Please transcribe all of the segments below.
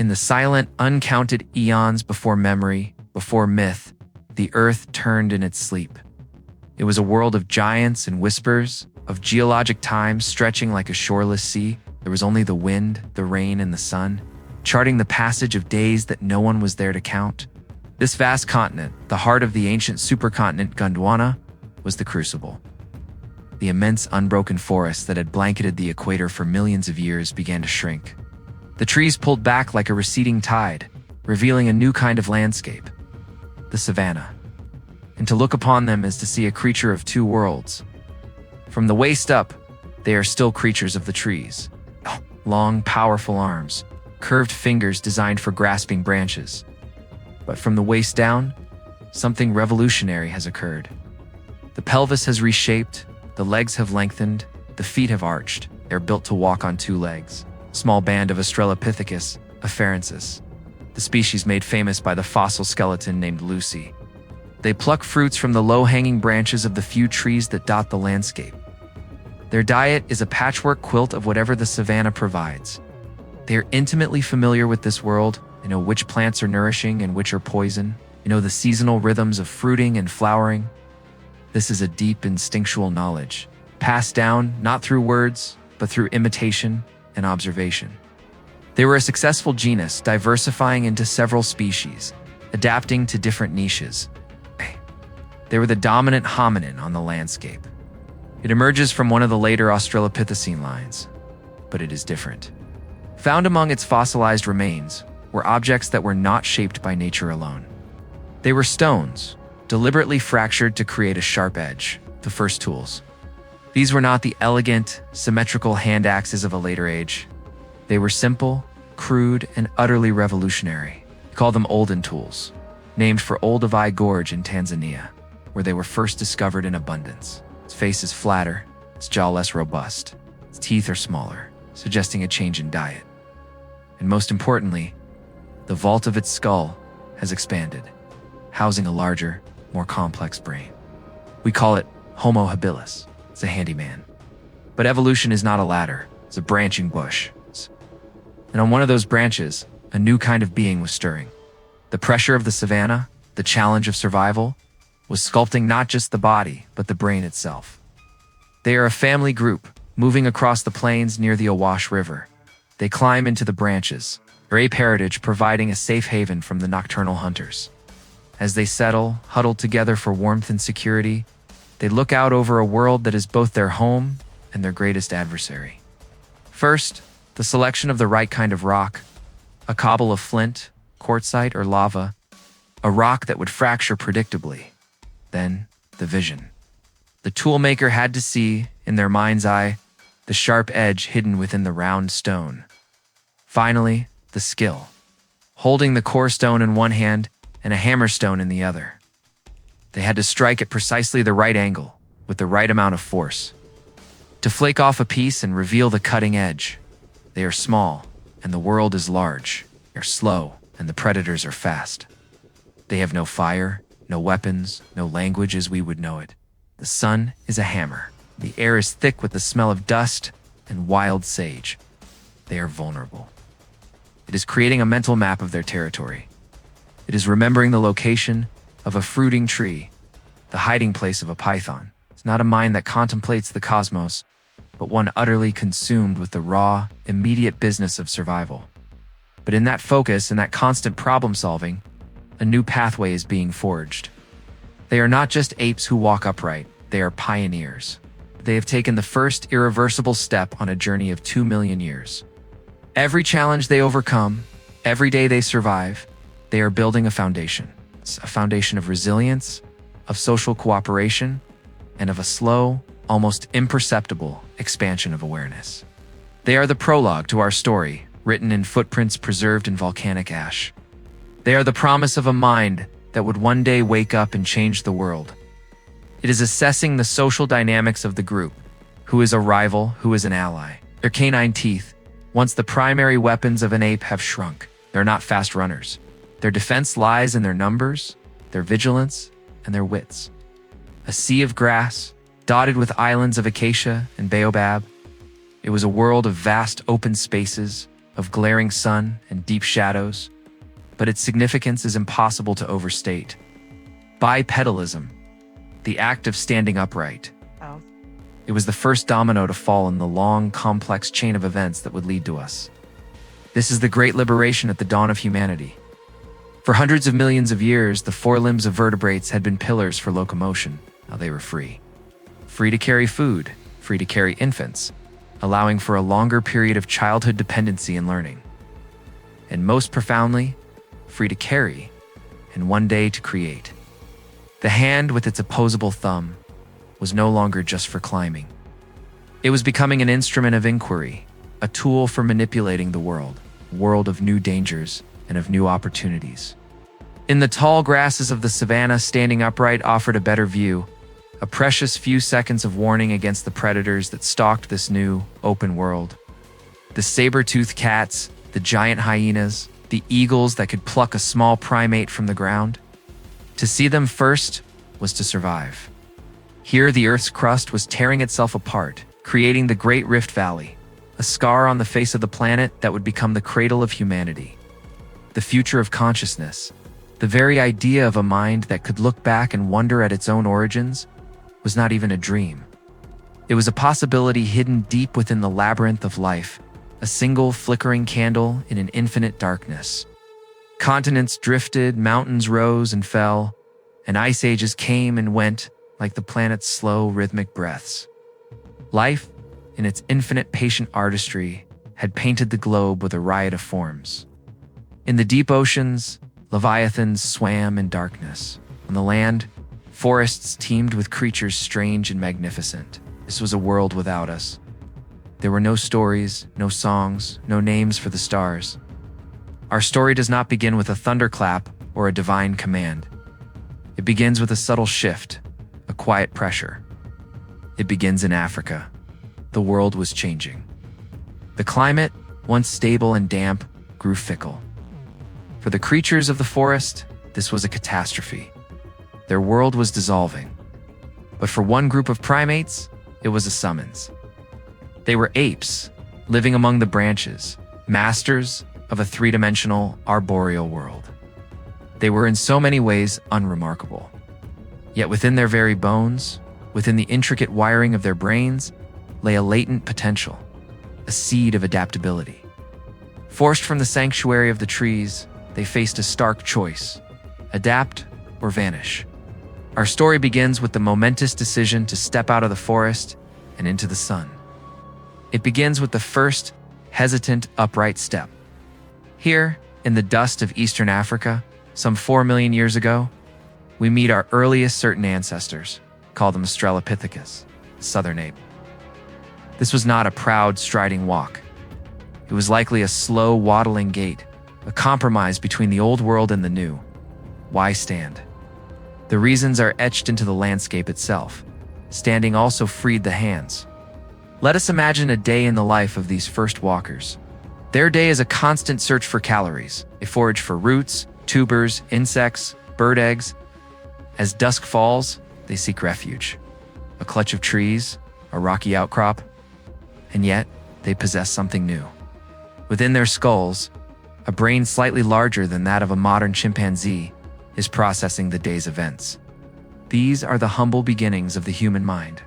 In the silent, uncounted eons before memory, before myth, the earth turned in its sleep. It was a world of giants and whispers, of geologic time stretching like a shoreless sea. There was only the wind, the rain, and the sun, charting the passage of days that no one was there to count. This vast continent, the heart of the ancient supercontinent Gondwana, was the crucible. The immense unbroken forests that had blanketed the equator for millions of years began to shrink. The trees pulled back like a receding tide, revealing a new kind of landscape, the savanna. And to look upon them is to see a creature of two worlds. From the waist up, they are still creatures of the trees. Long, powerful arms, curved fingers designed for grasping branches. But from the waist down, something revolutionary has occurred. The pelvis has reshaped, the legs have lengthened, the feet have arched. They're built to walk on two legs. Small band of Australopithecus afarensis, the species made famous by the fossil skeleton named Lucy. They pluck fruits from the low-hanging branches of the few trees that dot the landscape. Their diet is a patchwork quilt of whatever the savanna provides. They are intimately familiar with this world. They know which plants are nourishing and which are poison. They know the seasonal rhythms of fruiting and flowering. This is a deep instinctual knowledge, passed down not through words, but through imitation and observation. They were a successful genus, diversifying into several species, adapting to different niches. They were the dominant hominin on the landscape. It emerges from one of the later Australopithecine lines, but it is different. Found among its fossilized remains were objects that were not shaped by nature alone. They were stones, deliberately fractured to create a sharp edge, the first tools. These were not the elegant, symmetrical hand axes of a later age. They were simple, crude, and utterly revolutionary. We call them Olden tools, named for Olduvai Gorge in Tanzania, where they were first discovered in abundance. Its face is flatter, its jaw less robust, its teeth are smaller, suggesting a change in diet. And most importantly, the vault of its skull has expanded, housing a larger, more complex brain. We call it Homo habilis. It's a handyman. But evolution is not a ladder, it's a branching bush. And on one of those branches, a new kind of being was stirring. The pressure of the savanna, the challenge of survival, was sculpting not just the body, but the brain itself. They are a family group, moving across the plains near the Awash River. They climb into the branches, their ape heritage providing a safe haven from the nocturnal hunters. As they settle, huddled together for warmth and security, they look out over a world that is both their home and their greatest adversary. First, the selection of the right kind of rock, a cobble of flint, quartzite, or lava, a rock that would fracture predictably. Then, the vision. The toolmaker had to see, in their mind's eye, the sharp edge hidden within the round stone. Finally, the skill, holding the core stone in one hand and a hammerstone in the other. They had to strike at precisely the right angle, with the right amount of force. To flake off a piece and reveal the cutting edge. They are small, and the world is large. They're slow, and the predators are fast. They have no fire, no weapons, no language as we would know it. The sun is a hammer. The air is thick with the smell of dust and wild sage. They are vulnerable. It is creating a mental map of their territory. It is remembering the location of a fruiting tree, the hiding place of a python. It's not a mind that contemplates the cosmos, but one utterly consumed with the raw, immediate business of survival. But in that focus and that constant problem-solving, a new pathway is being forged. They are not just apes who walk upright, they are pioneers. They have taken the first irreversible step on a journey of 2 million years. Every challenge they overcome, every day they survive, they are building a foundation. It's a foundation of resilience, of social cooperation, and of a slow, almost imperceptible expansion of awareness. They are the prologue to our story, written in footprints preserved in volcanic ash. They are the promise of a mind that would one day wake up and change the world. It is assessing the social dynamics of the group, who is a rival, who is an ally. Their canine teeth, once the primary weapons of an ape, have shrunk. They're not fast runners. Their defense lies in their numbers, their vigilance, and their wits. A sea of grass, dotted with islands of acacia and baobab. It was a world of vast open spaces, of glaring sun and deep shadows, but its significance is impossible to overstate. Bipedalism, the act of standing upright. Oh. It was the first domino to fall in the long, complex chain of events that would lead to us. This is the great liberation at the dawn of humanity. For hundreds of millions of years, the forelimbs of vertebrates had been pillars for locomotion. Now they were free. Free to carry food, free to carry infants, allowing for a longer period of childhood dependency and learning. And most profoundly, free to carry, and one day to create. The hand with its opposable thumb was no longer just for climbing. It was becoming an instrument of inquiry, a tool for manipulating the world, a world of new dangers and of new opportunities. In the tall grasses of the savannah, standing upright offered a better view, a precious few seconds of warning against the predators that stalked this new, open world. The saber-toothed cats, the giant hyenas, the eagles that could pluck a small primate from the ground. To see them first was to survive. Here, the Earth's crust was tearing itself apart, creating the Great Rift Valley, a scar on the face of the planet that would become the cradle of humanity. The future of consciousness, the very idea of a mind that could look back and wonder at its own origins, was not even a dream. It was a possibility hidden deep within the labyrinth of life, a single flickering candle in an infinite darkness. Continents drifted, mountains rose and fell, and ice ages came and went like the planet's slow, rhythmic breaths. Life, in its infinite patient artistry, had painted the globe with a riot of forms. In the deep oceans, leviathans swam in darkness. On the land, forests teemed with creatures strange and magnificent. This was a world without us. There were no stories, no songs, no names for the stars. Our story does not begin with a thunderclap or a divine command. It begins with a subtle shift, a quiet pressure. It begins in Africa. The world was changing. The climate, once stable and damp, grew fickle. For the creatures of the forest, this was a catastrophe. Their world was dissolving. But for one group of primates, it was a summons. They were apes, living among the branches, masters of a three-dimensional, arboreal world. They were in so many ways unremarkable. Yet within their very bones, within the intricate wiring of their brains, lay a latent potential, a seed of adaptability. Forced from the sanctuary of the trees, they faced a stark choice: adapt or vanish. Our story begins with the momentous decision to step out of the forest and into the sun. It begins with the first, hesitant, upright step. Here, in the dust of Eastern Africa, some 4 million years ago, we meet our earliest certain ancestors, called the Australopithecus, the southern ape. This was not a proud, striding walk. It was likely a slow, waddling gait, a compromise between the old world and the new. Why stand? The reasons are etched into the landscape itself. Standing also freed the hands. Let us imagine a day in the life of these first walkers. Their day is a constant search for calories. They forage for roots, tubers, insects, bird eggs. As dusk falls, they seek refuge. A clutch of trees, a rocky outcrop. And yet, they possess something new. Within their skulls, a brain slightly larger than that of a modern chimpanzee is processing the day's events. These are the humble beginnings of the human mind.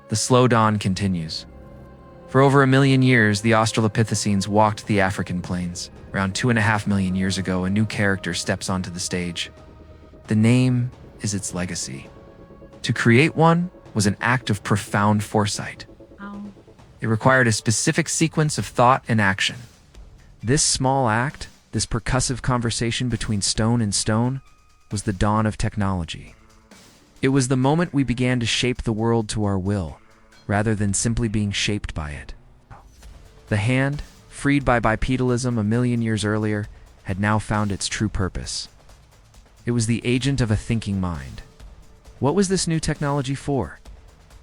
The slow dawn continues. For over 1 million years, the Australopithecines walked the African plains. Around 2.5 million years ago, a new character steps onto the stage. The name is its legacy. To create one was an act of profound foresight. It required a specific sequence of thought and action. This small act, this percussive conversation between stone and stone, was the dawn of technology. It was the moment we began to shape the world to our will, rather than simply being shaped by it. The hand, freed by bipedalism 1 million years earlier, had now found its true purpose. It was the agent of a thinking mind. What was this new technology for?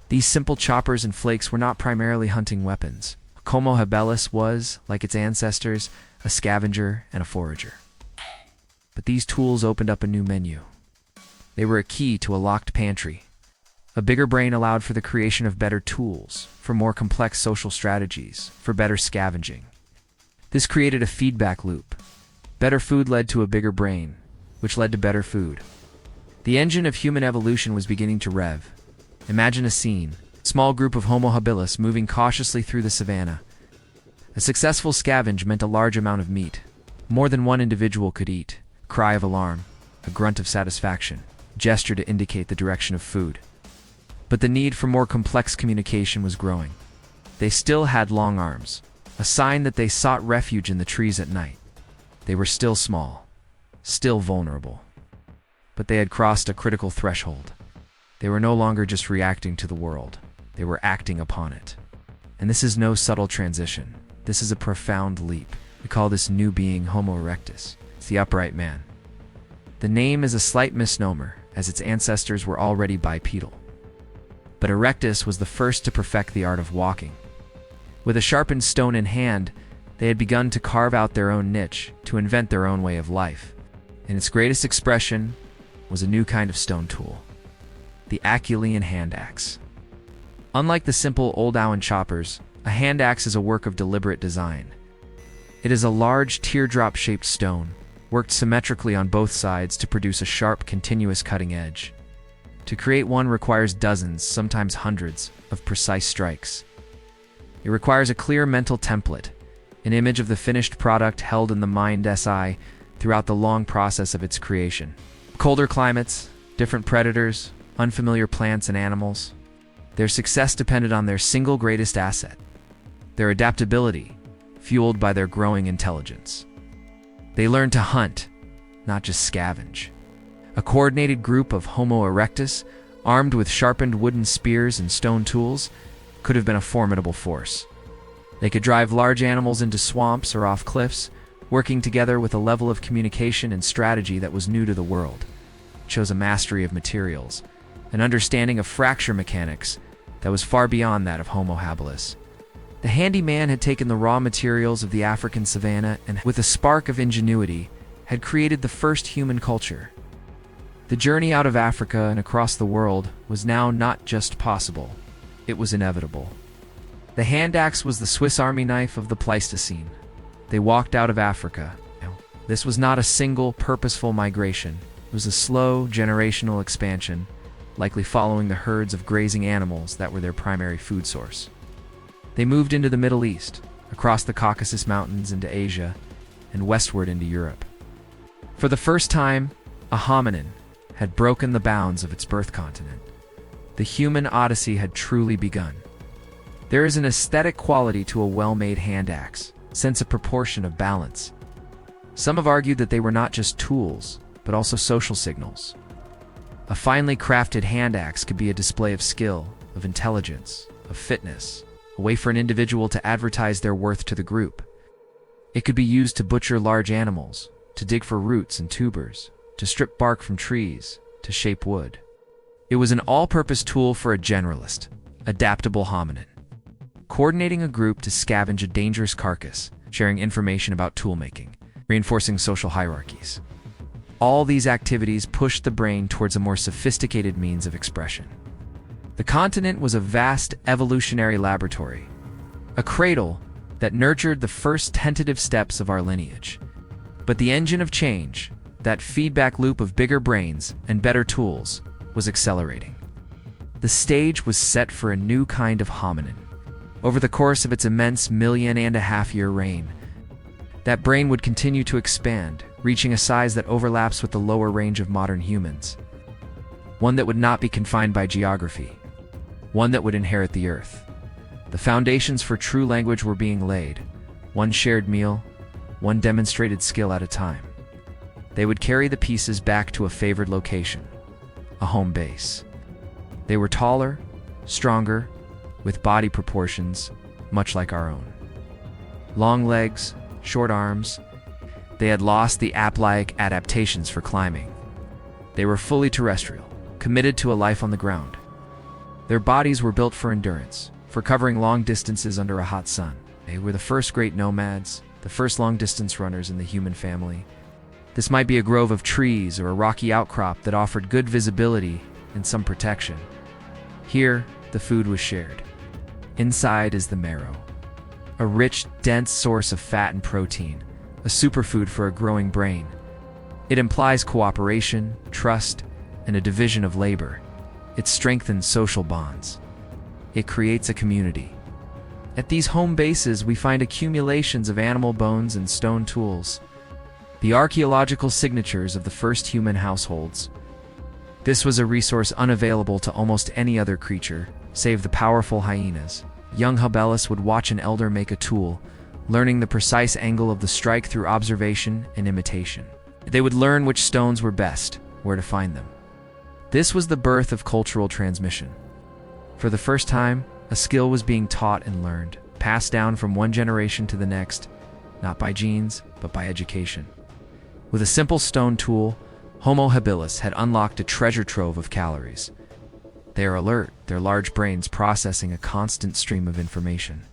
These simple choppers and flakes were not primarily hunting weapons. Homo habilis was, like its ancestors, a scavenger and a forager. But these tools opened up a new menu. They were a key to a locked pantry. A bigger brain allowed for the creation of better tools, for more complex social strategies, for better scavenging. This created a feedback loop. Better food led to a bigger brain, which led to better food. The engine of human evolution was beginning to rev. Imagine a scene. Small group of Homo habilis moving cautiously through the savannah. A successful scavenge meant a large amount of meat. More than one individual could eat. Cry of alarm, a grunt of satisfaction, gesture to indicate the direction of food. But the need for more complex communication was growing. They still had long arms, a sign that they sought refuge in the trees at night. They were still small, still vulnerable. But they had crossed a critical threshold. They were no longer just reacting to the world. They were acting upon it. And this is no subtle transition. This is a profound leap. We call this new being Homo erectus. It's the upright man. The name is a slight misnomer, as its ancestors were already bipedal. But erectus was the first to perfect the art of walking. With a sharpened stone in hand, they had begun to carve out their own niche, to invent their own way of life. And its greatest expression was a new kind of stone tool, the Acheulean hand axe. Unlike the simple old Owen choppers, a hand axe is a work of deliberate design. It is a large teardrop-shaped stone, worked symmetrically on both sides to produce a sharp, continuous cutting edge. To create one requires dozens, sometimes hundreds, of precise strikes. It requires a clear mental template, an image of the finished product held in the mind's eye throughout the long process of its creation. Colder climates, different predators, unfamiliar plants and animals. Their success depended on their single greatest asset, their adaptability, fueled by their growing intelligence. They learned to hunt, not just scavenge. A coordinated group of Homo erectus, armed with sharpened wooden spears and stone tools, could have been a formidable force. They could drive large animals into swamps or off cliffs, working together with a level of communication and strategy that was new to the world. It shows a mastery of materials, an understanding of fracture mechanics that was far beyond that of Homo habilis. The handy man had taken the raw materials of the African savanna and, with a spark of ingenuity, had created the first human culture. The journey out of Africa and across the world was now not just possible, it was inevitable. The hand axe was the Swiss Army knife of the Pleistocene. They walked out of Africa. This was not a single, purposeful migration. It was a slow, generational expansion, likely following the herds of grazing animals that were their primary food source. They moved into the Middle East, across the Caucasus Mountains into Asia, and westward into Europe. For the first time, a hominin had broken the bounds of its birth continent. The human odyssey had truly begun. There is an aesthetic quality to a well-made hand axe, sense of proportion, of balance. Some have argued that they were not just tools, but also social signals. A finely crafted hand axe could be a display of skill, of intelligence, of fitness, a way for an individual to advertise their worth to the group. It could be used to butcher large animals, to dig for roots and tubers, to strip bark from trees, to shape wood. It was an all-purpose tool for a generalist, adaptable hominin, coordinating a group to scavenge a dangerous carcass, sharing information about toolmaking, reinforcing social hierarchies. All these activities pushed the brain towards a more sophisticated means of expression. The continent was a vast evolutionary laboratory, a cradle that nurtured the first tentative steps of our lineage. But the engine of change, that feedback loop of bigger brains and better tools, was accelerating. The stage was set for a new kind of hominin. Over the course of its immense 1.5-year reign, that brain would continue to expand, reaching a size that overlaps with the lower range of modern humans. One that would not be confined by geography. One that would inherit the earth. The foundations for true language were being laid. One shared meal, one demonstrated skill at a time. They would carry the pieces back to a favored location, a home base. They were taller, stronger, with body proportions much like our own. Long legs, short arms. They had lost the ape-like adaptations for climbing. They were fully terrestrial, committed to a life on the ground. Their bodies were built for endurance, for covering long distances under a hot sun. They were the first great nomads, the first long-distance runners in the human family. This might be a grove of trees or a rocky outcrop that offered good visibility and some protection. Here, the food was shared. Inside is the marrow, a rich, dense source of fat and protein, a superfood for a growing brain. It implies cooperation, trust, and a division of labor. It strengthens social bonds. It creates a community. At these home bases, we find accumulations of animal bones and stone tools, the archaeological signatures of the first human households. This was a resource unavailable to almost any other creature, save the powerful hyenas. Young Habelis would watch an elder make a tool, learning the precise angle of the strike through observation and imitation. They would learn which stones were best, where to find them. This was the birth of cultural transmission. For the first time, a skill was being taught and learned, passed down from one generation to the next, not by genes, but by education. With a simple stone tool, Homo habilis had unlocked a treasure trove of calories. They are alert, their large brains processing a constant stream of information.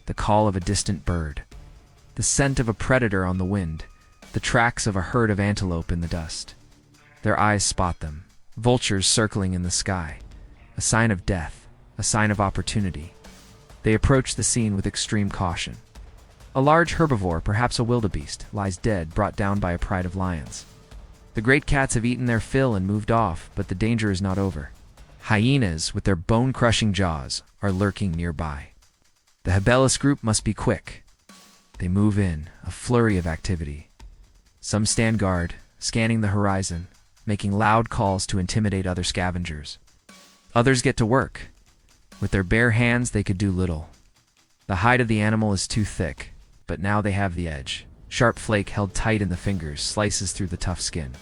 The call of a distant bird, the scent of a predator on the wind, the tracks of a herd of antelope in the dust. Their eyes spot them, vultures circling in the sky, a sign of death, a sign of opportunity. They approach the scene with extreme caution. A large herbivore, perhaps a wildebeest, lies dead, brought down by a pride of lions. The great cats have eaten their fill and moved off, but the danger is not over. Hyenas, with their bone-crushing jaws, are lurking nearby. The Habelis group must be quick. They move in, a flurry of activity. Some stand guard, scanning the horizon, making loud calls to intimidate other scavengers. Others get to work. With their bare hands, they could do little. The hide of the animal is too thick, but now they have the edge. Sharp flake held tight in the fingers slices through the tough skin.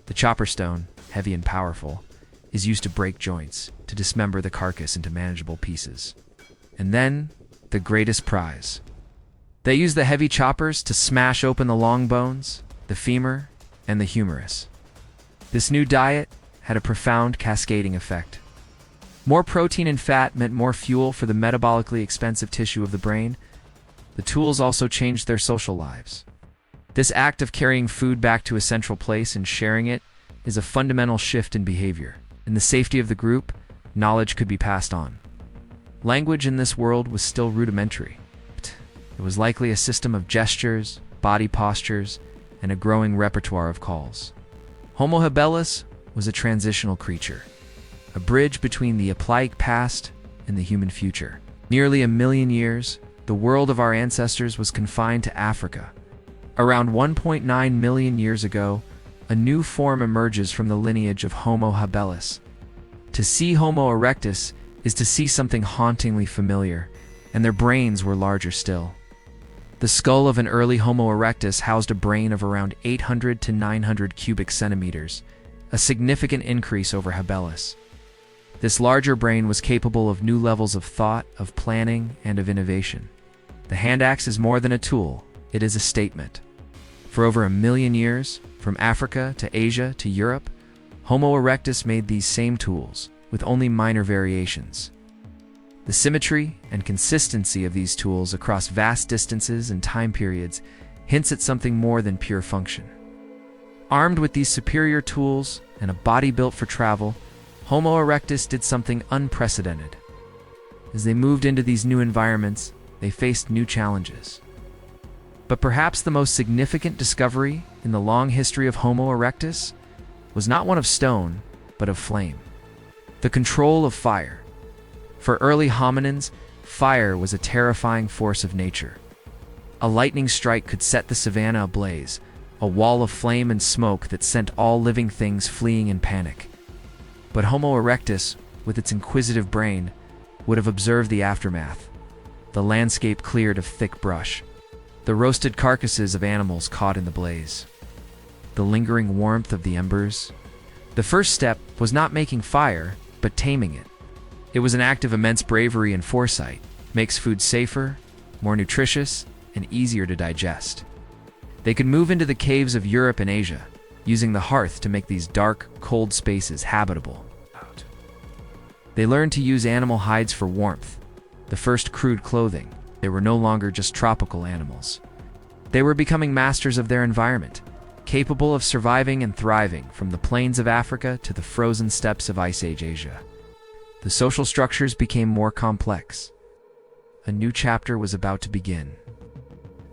The chopper stone, heavy and powerful, is used to break joints, to dismember the carcass into manageable pieces. And then, the greatest prize. They use the heavy choppers to smash open the long bones, the femur, and the humerus. This new diet had a profound cascading effect. More protein and fat meant more fuel for the metabolically expensive tissue of the brain. The tools also changed their social lives. This act of carrying food back to a central place and sharing it is a fundamental shift in behavior. In the safety of the group, knowledge could be passed on. Language in this world was still rudimentary. It was likely a system of gestures, body postures, and a growing repertoire of calls. Homo habilis was a transitional creature, a bridge between the Aplyaic past and the human future. Nearly 1 million years, the world of our ancestors was confined to Africa. Around 1.9 million years ago, a new form emerges from the lineage of Homo habilis. To see Homo erectus is to see something hauntingly familiar, and their brains were larger still. The skull of an early Homo erectus housed a brain of around 800 to 900 cubic centimeters, a significant increase over habilis. This larger brain was capable of new levels of thought, of planning, and of innovation. The hand axe is more than a tool, it is a statement. For over 1 million years, from Africa to Asia to Europe, Homo erectus made these same tools, with only minor variations. The symmetry and consistency of these tools across vast distances and time periods hints at something more than pure function. Armed with these superior tools and a body built for travel, Homo erectus did something unprecedented. As they moved into these new environments, they faced new challenges. But perhaps the most significant discovery in the long history of Homo erectus was not one of stone, but of flame. The control of fire. For early hominins, fire was a terrifying force of nature. A lightning strike could set the savanna ablaze, a wall of flame and smoke that sent all living things fleeing in panic. But Homo erectus, with its inquisitive brain, would have observed the aftermath. The landscape cleared of thick brush. The roasted carcasses of animals caught in the blaze. The lingering warmth of the embers. The first step was not making fire, but taming it. It was an act of immense bravery and foresight. Makes food safer, more nutritious, and easier to digest. They could move into the caves of Europe and Asia, using the hearth to make these dark, cold spaces habitable. They learned to use animal hides for warmth, the first crude clothing. They were no longer just tropical animals. They were becoming masters of their environment, capable of surviving and thriving from the plains of Africa to the frozen steppes of Ice Age Asia. The social structures became more complex. a new chapter was about to begin.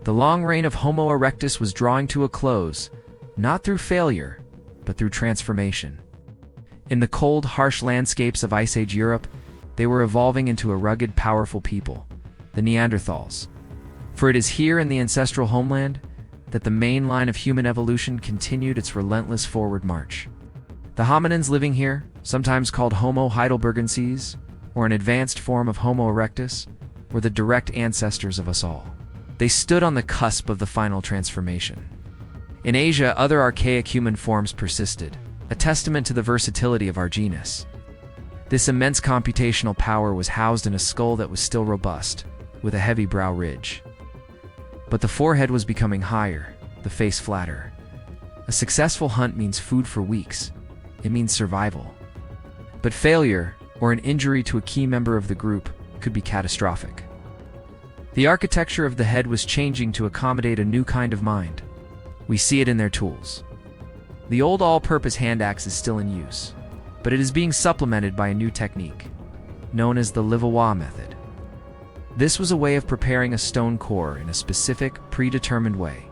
The long reign of Homo erectus was drawing to a close, not through failure, but through transformation. In the cold, harsh landscapes of Ice Age Europe, they were evolving into a rugged, powerful people, the Neanderthals. For it is here in the ancestral homeland that the main line of human evolution continued its relentless forward march. The hominins living here, sometimes called Homo heidelbergensis, or an advanced form of Homo erectus, were the direct ancestors of us all. They stood on the cusp of the final transformation. In Asia, other archaic human forms persisted, a testament to the versatility of our genus. This immense computational power was housed in a skull that was still robust, with a heavy brow ridge. But the forehead was becoming higher, the face flatter. A successful hunt means food for weeks. It means survival. But failure, or an injury to a key member of the group, could be catastrophic. The architecture of the head was changing to accommodate a new kind of mind. We see it in their tools. The old all-purpose hand axe is still in use, but it is being supplemented by a new technique, known as the Livawa method. This was a way of preparing a stone core in a specific, predetermined way,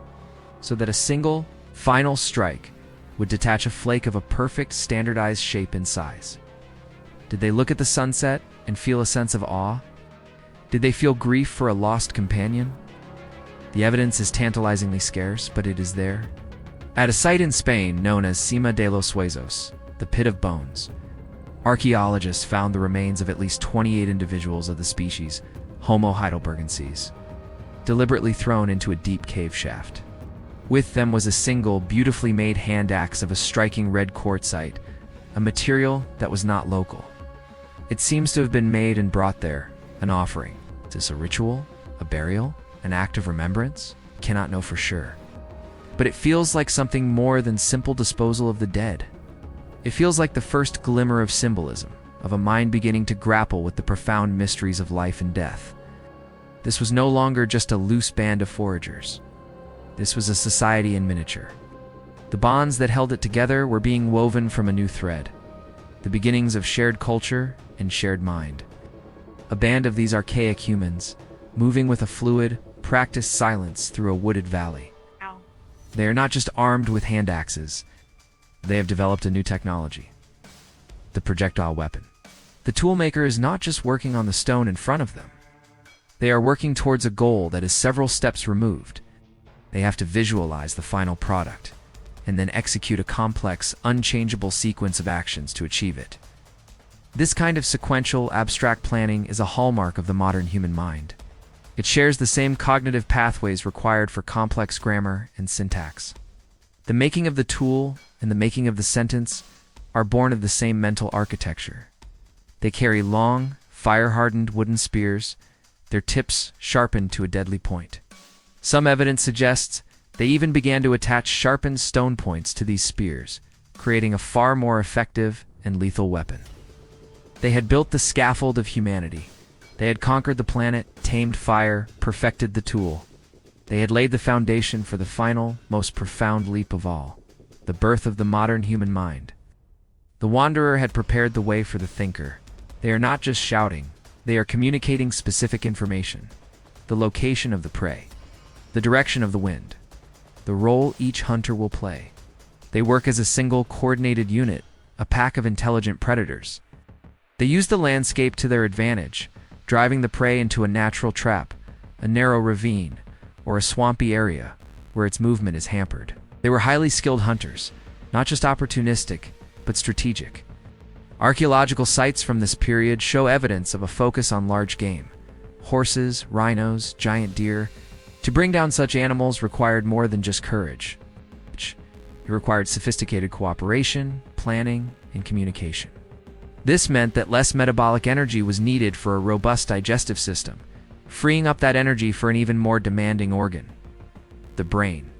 so that a single, final strike would detach a flake of a perfect, standardized shape and size. Did they look at the sunset and feel a sense of awe? Did they feel grief for a lost companion? The evidence is tantalizingly scarce, but it is there. At a site in Spain known as Cima de los Huesos, the Pit of Bones, archaeologists found the remains of at least 28 individuals of the species Homo heidelbergensis, deliberately thrown into a deep cave shaft. With them was a single, beautifully made hand axe of a striking red quartzite, a material that was not local. It seems to have been made and brought there, an offering. Is this a ritual? A burial? An act of remembrance? Cannot know for sure. But it feels like something more than simple disposal of the dead. It feels like the first glimmer of symbolism, of a mind beginning to grapple with the profound mysteries of life and death. This was no longer just a loose band of foragers. This was a society in miniature. The bonds that held it together were being woven from a new thread, the beginnings of shared culture and shared mind. A band of these archaic humans, moving with a fluid, practiced silence through a wooded valley. Ow. They are not just armed with hand axes. They have developed a new technology, the projectile weapon. The toolmaker is not just working on the stone in front of them. They are working towards a goal that is several steps removed. They have to visualize the final product, and then execute a complex, unchangeable sequence of actions to achieve it. This kind of sequential, abstract planning is a hallmark of the modern human mind. It shares the same cognitive pathways required for complex grammar and syntax. The making of the tool and the making of the sentence are born of the same mental architecture. They carry long, fire-hardened wooden spears, their tips sharpened to a deadly point. Some evidence suggests they even began to attach sharpened stone points to these spears, creating a far more effective and lethal weapon. They had built the scaffold of humanity. They had conquered the planet, tamed fire, perfected the tool. They had laid the foundation for the final, most profound leap of all, the birth of the modern human mind. The wanderer had prepared the way for the thinker. They are not just shouting, they are communicating specific information. The location of the prey, the direction of the wind, the role each hunter will play. They work as a single, coordinated unit, a pack of intelligent predators. They use the landscape to their advantage, driving the prey into a natural trap, a narrow ravine, or a swampy area where its movement is hampered. They were highly skilled hunters, not just opportunistic, but strategic. Archaeological sites from this period show evidence of a focus on large game. Horses, rhinos, giant deer. To bring down such animals required more than just courage. It required sophisticated cooperation, planning, and communication. This meant that less metabolic energy was needed for a robust digestive system, freeing up that energy for an even more demanding organ, the brain.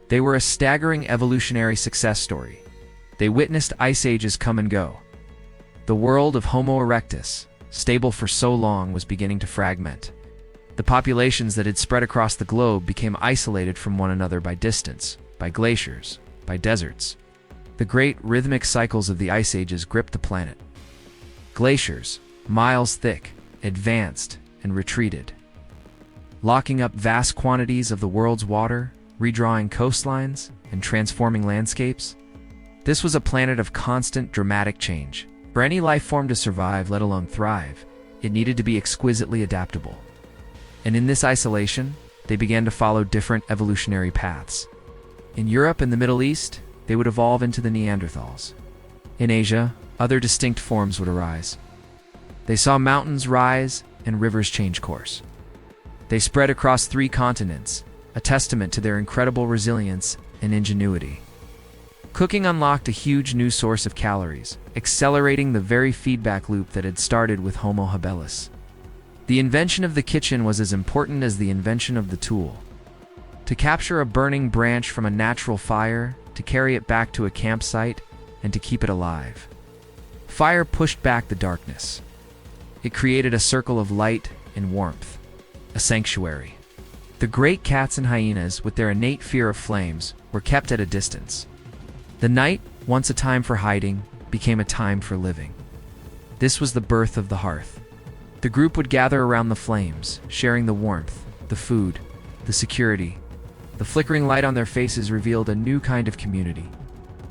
They were a staggering evolutionary success story. They witnessed ice ages come and go. The world of Homo erectus, stable for so long, was beginning to fragment. The populations that had spread across the globe became isolated from one another by distance, by glaciers, by deserts. The great rhythmic cycles of the ice ages gripped the planet. Glaciers, miles thick, advanced, and retreated, locking up vast quantities of the world's water, redrawing coastlines, and transforming landscapes. This was a planet of constant, dramatic change. For any life form to survive, let alone thrive, it needed to be exquisitely adaptable. And in this isolation, they began to follow different evolutionary paths. In Europe and the Middle East, they would evolve into the Neanderthals. In Asia, other distinct forms would arise. They saw mountains rise and rivers change course. They spread across 3 continents, a testament to their incredible resilience and ingenuity. Cooking unlocked a huge new source of calories, accelerating the very feedback loop that had started with Homo habilis. The invention of the kitchen was as important as the invention of the tool. To capture a burning branch from a natural fire, to carry it back to a campsite, and to keep it alive. Fire pushed back the darkness. It created a circle of light and warmth, a sanctuary. The great cats and hyenas, with their innate fear of flames, were kept at a distance. The night, once a time for hiding, became a time for living. This was the birth of the hearth. The group would gather around the flames, sharing the warmth, the food, the security. The flickering light on their faces revealed a new kind of community.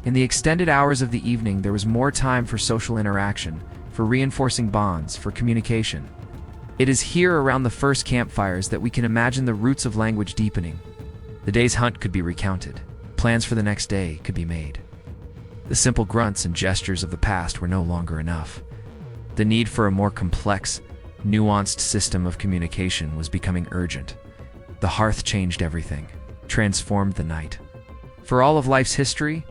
In the extended hours of the evening, there was more time for social interaction, for reinforcing bonds, for communication. It is here around the first campfires that we can imagine the roots of language deepening. The day's hunt could be recounted. Plans for the next day could be made. The simple grunts and gestures of the past were no longer enough. The need for a more complex, nuanced system of communication was becoming urgent. The hearth changed everything, transformed the night. For all of life's history,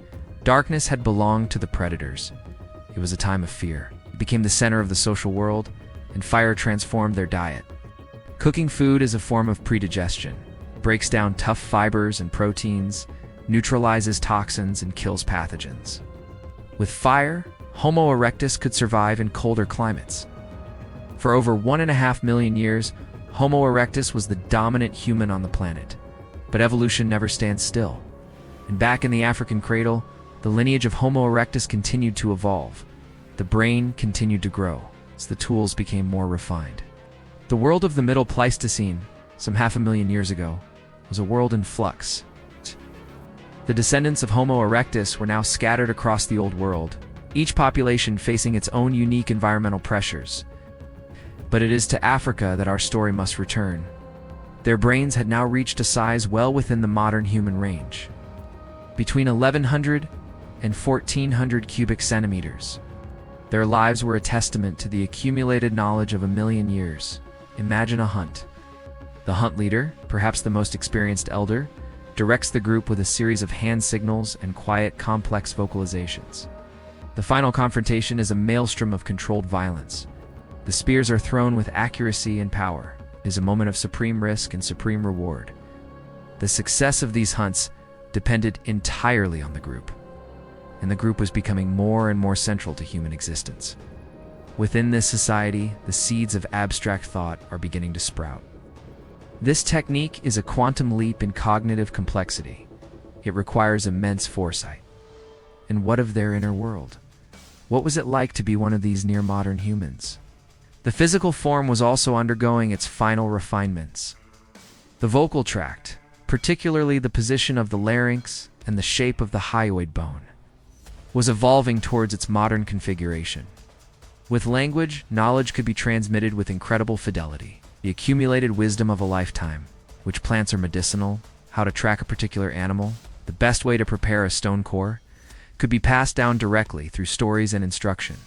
darkness had belonged to the predators. It was a time of fear. It became the center of the social world, and fire transformed their diet. Cooking food is a form of predigestion. It breaks down tough fibers and proteins, neutralizes toxins, and kills pathogens. With fire, Homo erectus could survive in colder climates. For over 1.5 million years, Homo erectus was the dominant human on the planet. But evolution never stands still. And back in the African cradle, the lineage of Homo erectus continued to evolve. The brain continued to grow as the tools became more refined. The world of the Middle Pleistocene, some 500,000 years ago, was a world in flux. The descendants of Homo erectus were now scattered across the Old World, each population facing its own unique environmental pressures. But it is to Africa that our story must return. Their brains had now reached a size well within the modern human range. Between 1,100 and 1,400 cubic centimeters. Their lives were a testament to the accumulated knowledge of 1,000,000 years. Imagine a hunt. The hunt leader, perhaps the most experienced elder, directs the group with a series of hand signals and quiet, complex vocalizations. The final confrontation is a maelstrom of controlled violence. The spears are thrown with accuracy and power. It is a moment of supreme risk and supreme reward. The success of these hunts depended entirely on the group, and the group was becoming more and more central to human existence. Within this society, the seeds of abstract thought are beginning to sprout. This technique is a quantum leap in cognitive complexity. It requires immense foresight. And what of their inner world? What was it like to be one of these near-modern humans? The physical form was also undergoing its final refinements. The vocal tract, particularly the position of the larynx and the shape of the hyoid bone, was evolving towards its modern configuration. With language, knowledge could be transmitted with incredible fidelity. The accumulated wisdom of a lifetime, which plants are medicinal, how to track a particular animal, the best way to prepare a stone core, could be passed down directly through stories and instruction.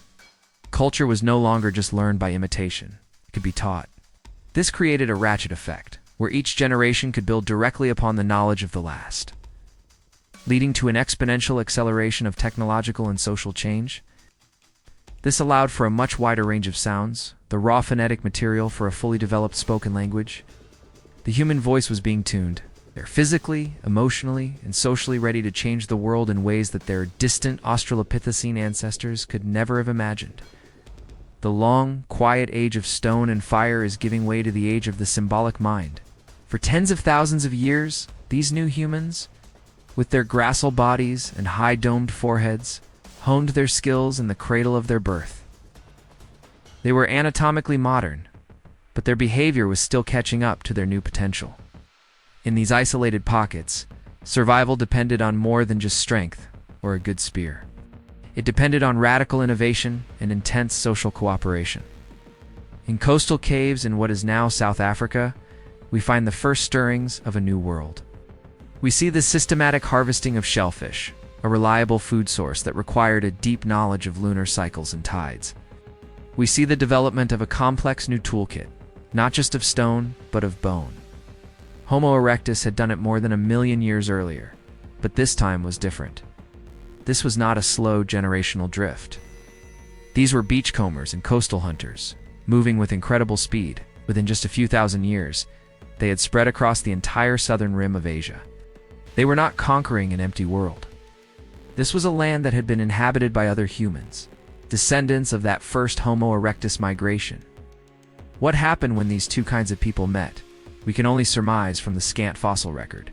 Culture was no longer just learned by imitation. It could be taught. This created a ratchet effect, where each generation could build directly upon the knowledge of the last, leading to an exponential acceleration of technological and social change. This allowed for a much wider range of sounds, the raw phonetic material for a fully developed spoken language. The human voice was being tuned. They're physically, emotionally, and socially ready to change the world in ways that their distant Australopithecine ancestors could never have imagined. The long, quiet age of stone and fire is giving way to the age of the symbolic mind. For tens of thousands of years, these new humans, with their gracile bodies and high-domed foreheads, honed their skills in the cradle of their birth. They were anatomically modern, but their behavior was still catching up to their new potential. In these isolated pockets, survival depended on more than just strength or a good spear. It depended on radical innovation and intense social cooperation. In coastal caves in what is now South Africa, we find the first stirrings of a new world. We see the systematic harvesting of shellfish, a reliable food source that required a deep knowledge of lunar cycles and tides. We see the development of a complex new toolkit, not just of stone, but of bone. Homo erectus had done it more than 1 million years earlier, but this time was different. This was not a slow generational drift. These were beachcombers and coastal hunters, moving with incredible speed. Within just a few thousand years, they had spread across the entire southern rim of Asia. They were not conquering an empty world. This was a land that had been inhabited by other humans, descendants of that first Homo erectus migration. What happened when these two kinds of people met? We can only surmise from the scant fossil record.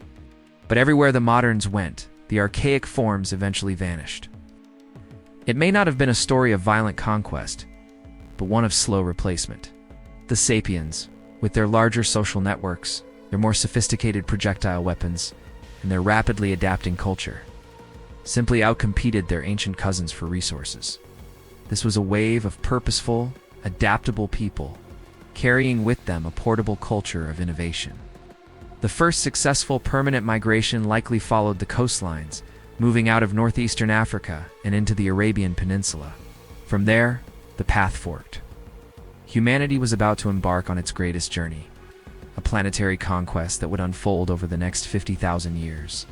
But everywhere the moderns went, the archaic forms eventually vanished. It may not have been a story of violent conquest, but one of slow replacement. The sapiens, with their larger social networks, their more sophisticated projectile weapons, and their rapidly adapting culture, simply outcompeted their ancient cousins for resources. This was a wave of purposeful, adaptable people, carrying with them a portable culture of innovation. The first successful permanent migration likely followed the coastlines, moving out of northeastern Africa and into the Arabian Peninsula. From there, the path forked. Humanity was about to embark on its greatest journey, a planetary conquest that would unfold over the next 50,000 years.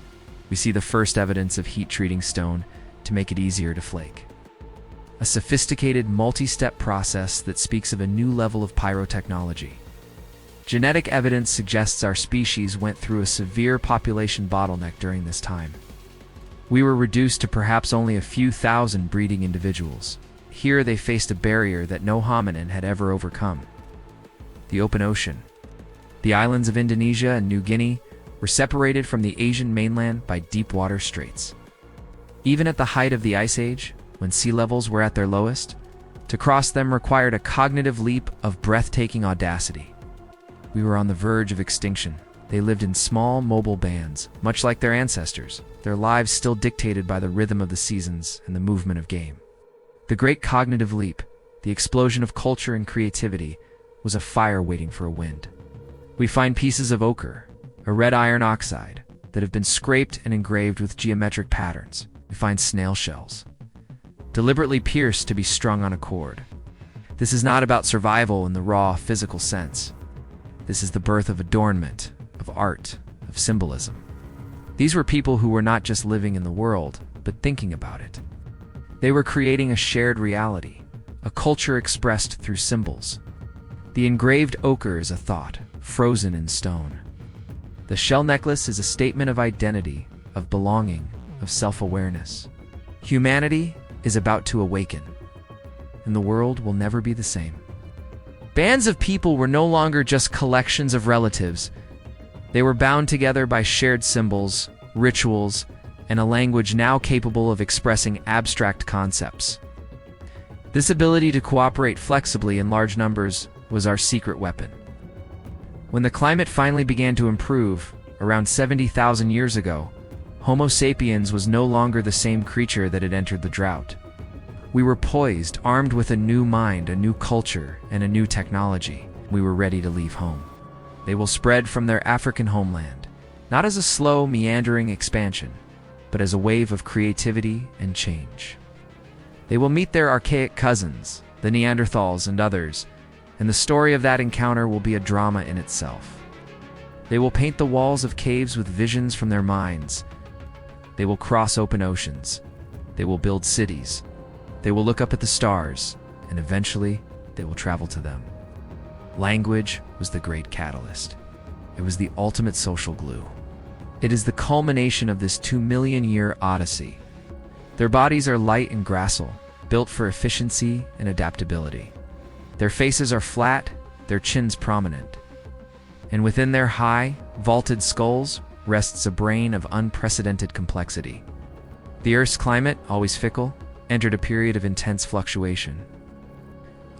We see the first evidence of heat-treating stone to make it easier to flake. A sophisticated multi-step process that speaks of a new level of pyrotechnology. Genetic evidence suggests our species went through a severe population bottleneck during this time. We were reduced to perhaps only a few thousand breeding individuals. Here they faced a barrier that no hominin had ever overcome: the open ocean. The islands of Indonesia and New Guinea were separated from the Asian mainland by deep water straits. Even at the height of the Ice Age, when sea levels were at their lowest, to cross them required a cognitive leap of breathtaking audacity. We were on the verge of extinction. They lived in small, mobile bands, much like their ancestors, their lives still dictated by the rhythm of the seasons and the movement of game. The great cognitive leap, the explosion of culture and creativity, was a fire waiting for a wind. We find pieces of ochre, a red iron oxide, that have been scraped and engraved with geometric patterns. We find snail shells, deliberately pierced to be strung on a cord. This is not about survival in the raw, physical sense. This is the birth of adornment, of art, of symbolism. These were people who were not just living in the world, but thinking about it. They were creating a shared reality, a culture expressed through symbols. The engraved ochre is a thought, frozen in stone. The shell necklace is a statement of identity, of belonging, of self-awareness. Humanity is about to awaken, and the world will never be the same. Bands of people were no longer just collections of relatives. They were bound together by shared symbols, rituals, and a language now capable of expressing abstract concepts. This ability to cooperate flexibly in large numbers was our secret weapon. When the climate finally began to improve, around 70,000 years ago, Homo sapiens was no longer the same creature that had entered the drought. We were poised, armed with a new mind, a new culture, and a new technology. We were ready to leave home. They will spread from their African homeland, not as a slow, meandering expansion, but as a wave of creativity and change. They will meet their archaic cousins, the Neanderthals and others, and the story of that encounter will be a drama in itself. They will paint the walls of caves with visions from their minds. They will cross open oceans. They will build cities. They will look up at the stars, and eventually they will travel to them. Language was the great catalyst. It was the ultimate social glue. It is the culmination of this 2-million-year odyssey. Their bodies are light and gracile, built for efficiency and adaptability. Their faces are flat, their chins prominent. And within their high, vaulted skulls rests a brain of unprecedented complexity. The Earth's climate, always fickle, entered a period of intense fluctuation.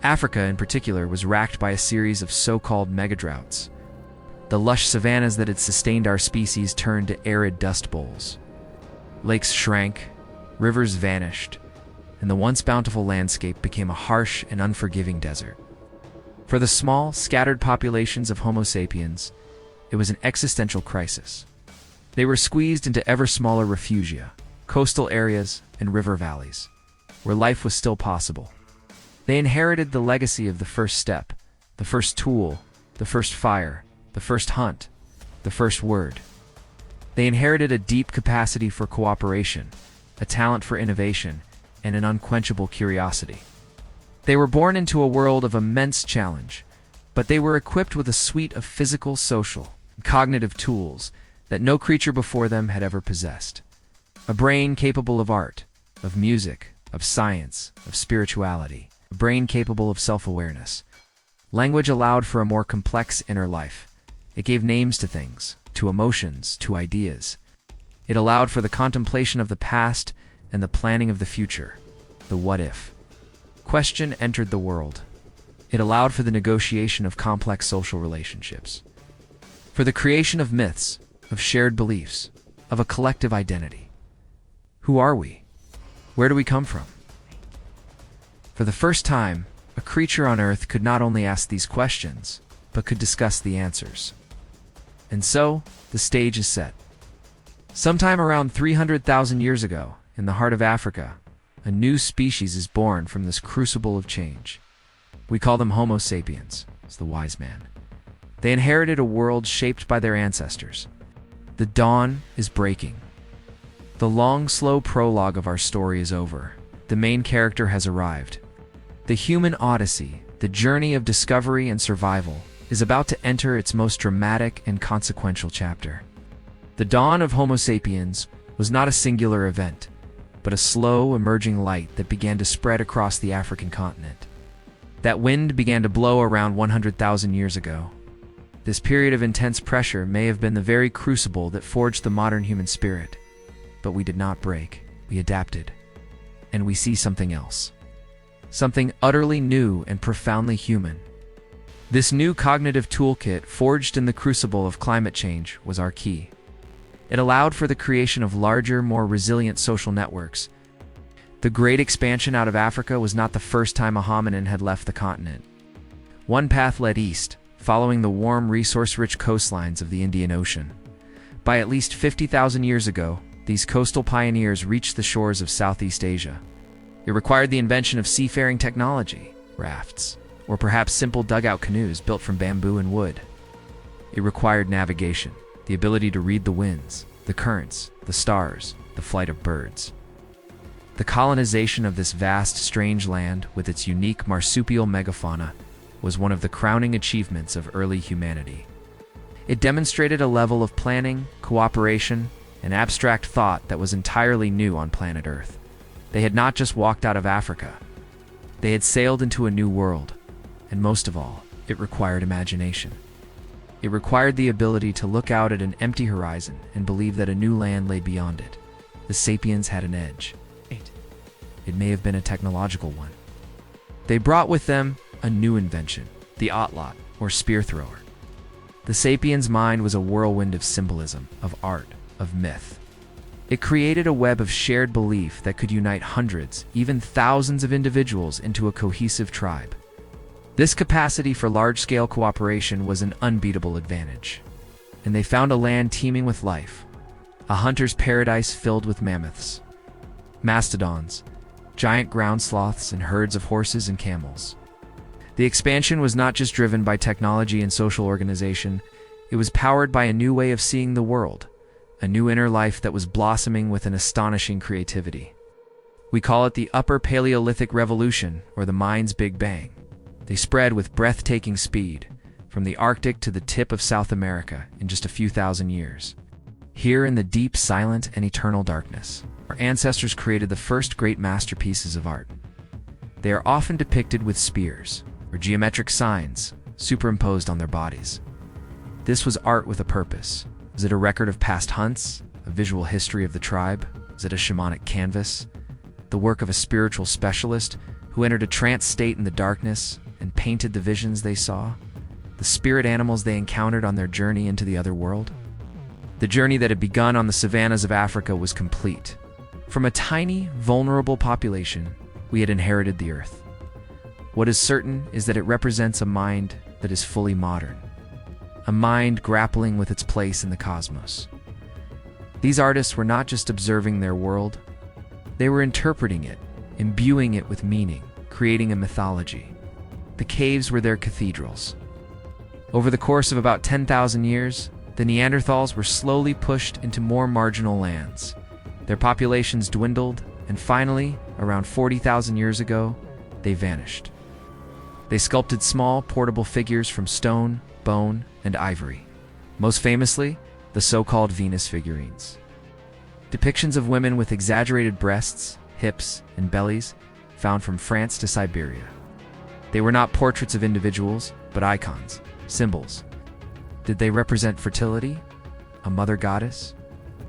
Africa, in particular, was racked by a series of so-called megadroughts. The lush savannas that had sustained our species turned to arid dust bowls. Lakes shrank, rivers vanished, and the once bountiful landscape became a harsh and unforgiving desert. For the small, scattered populations of Homo sapiens, it was an existential crisis. They were squeezed into ever smaller refugia, coastal areas, and river valleys, where life was still possible. They inherited the legacy of the first step, the first tool, the first fire, the first hunt, the first word. They inherited a deep capacity for cooperation, a talent for innovation, and an unquenchable curiosity. They were born into a world of immense challenge, but they were equipped with a suite of physical, social, and cognitive tools that no creature before them had ever possessed. A brain capable of art, of music, of science, of spirituality. A brain capable of self-awareness. Language allowed for a more complex inner life. It gave names to things, to emotions, to ideas. It allowed for the contemplation of the past and the planning of the future, the what-if. Question entered the world. It allowed for the negotiation of complex social relationships, for the creation of myths, of shared beliefs, of a collective identity. Who are we? Where do we come from? For the first time, a creature on Earth could not only ask these questions, but could discuss the answers. And so, the stage is set. Sometime around 300,000 years ago, in the heart of Africa, a new species is born from this crucible of change. We call them Homo sapiens, as the wise man. They inherited a world shaped by their ancestors. The dawn is breaking. The long, slow prologue of our story is over. The main character has arrived. The human odyssey, the journey of discovery and survival, is about to enter its most dramatic and consequential chapter. The dawn of Homo sapiens was not a singular event, but a slow, emerging light that began to spread across the African continent. That wind began to blow around 100,000 years ago. This period of intense pressure may have been the very crucible that forged the modern human spirit. But we did not break. We adapted. And we see something else. Something utterly new and profoundly human. This new cognitive toolkit forged in the crucible of climate change was our key. It allowed for the creation of larger, more resilient social networks. The great expansion out of Africa was not the first time a hominin had left the continent. One path led east, following the warm, resource-rich coastlines of the Indian Ocean. By at least 50,000 years ago, these coastal pioneers reached the shores of Southeast Asia. It required the invention of seafaring technology, rafts, or perhaps simple dugout canoes built from bamboo and wood. It required navigation, the ability to read the winds, the currents, the stars, the flight of birds. The colonization of this vast, strange land with its unique marsupial megafauna was one of the crowning achievements of early humanity. It demonstrated a level of planning, cooperation, and abstract thought that was entirely new on planet Earth. They had not just walked out of Africa. They had sailed into a new world. And most of all, it required imagination. It required the ability to look out at an empty horizon and believe that a new land lay beyond it. The sapiens had an edge. It may have been a technological one. They brought with them a new invention, the otlot, or spear thrower. The sapiens' mind was a whirlwind of symbolism, of art, of myth. It created a web of shared belief that could unite hundreds, even thousands of individuals into a cohesive tribe. This capacity for large-scale cooperation was an unbeatable advantage. And they found a land teeming with life, a hunter's paradise filled with mammoths, mastodons, giant ground sloths, and herds of horses and camels. The expansion was not just driven by technology and social organization, it was powered by a new way of seeing the world, a new inner life that was blossoming with an astonishing creativity. We call it the Upper Paleolithic Revolution, or the mind's Big Bang. They spread with breathtaking speed, from the Arctic to the tip of South America in just a few thousand years. Here in the deep, silent, and eternal darkness, our ancestors created the first great masterpieces of art. They are often depicted with spears, or geometric signs, superimposed on their bodies. This was art with a purpose. Is it a record of past hunts? A visual history of the tribe? Is it a shamanic canvas? The work of a spiritual specialist who entered a trance state in the darkness and painted the visions they saw, the spirit animals they encountered on their journey into the other world. The journey that had begun on the savannas of Africa was complete. From a tiny, vulnerable population, we had inherited the earth. What is certain is that it represents a mind that is fully modern, a mind grappling with its place in the cosmos. These artists were not just observing their world, they were interpreting it, imbuing it with meaning, creating a mythology. The caves were their cathedrals. Over the course of about 10,000 years, the Neanderthals were slowly pushed into more marginal lands. Their populations dwindled, and finally, around 40,000 years ago, they vanished. They sculpted small, portable figures from stone, bone, and ivory. Most famously, the so-called Venus figurines. Depictions of women with exaggerated breasts, hips, and bellies, found from France to Siberia. They were not portraits of individuals, but icons, symbols. Did they represent fertility? A mother goddess?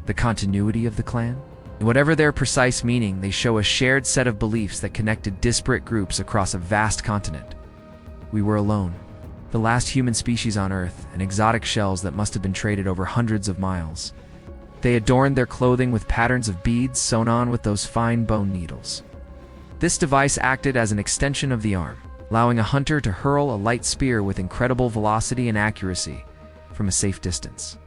The continuity of the clan? Whatever their precise meaning, they show a shared set of beliefs that connected disparate groups across a vast continent. We were alone, the last human species on Earth, and exotic shells that must have been traded over hundreds of miles. They adorned their clothing with patterns of beads sewn on with those fine bone needles. This device acted as an extension of the arm, allowing a hunter to hurl a light spear with incredible velocity and accuracy from a safe distance.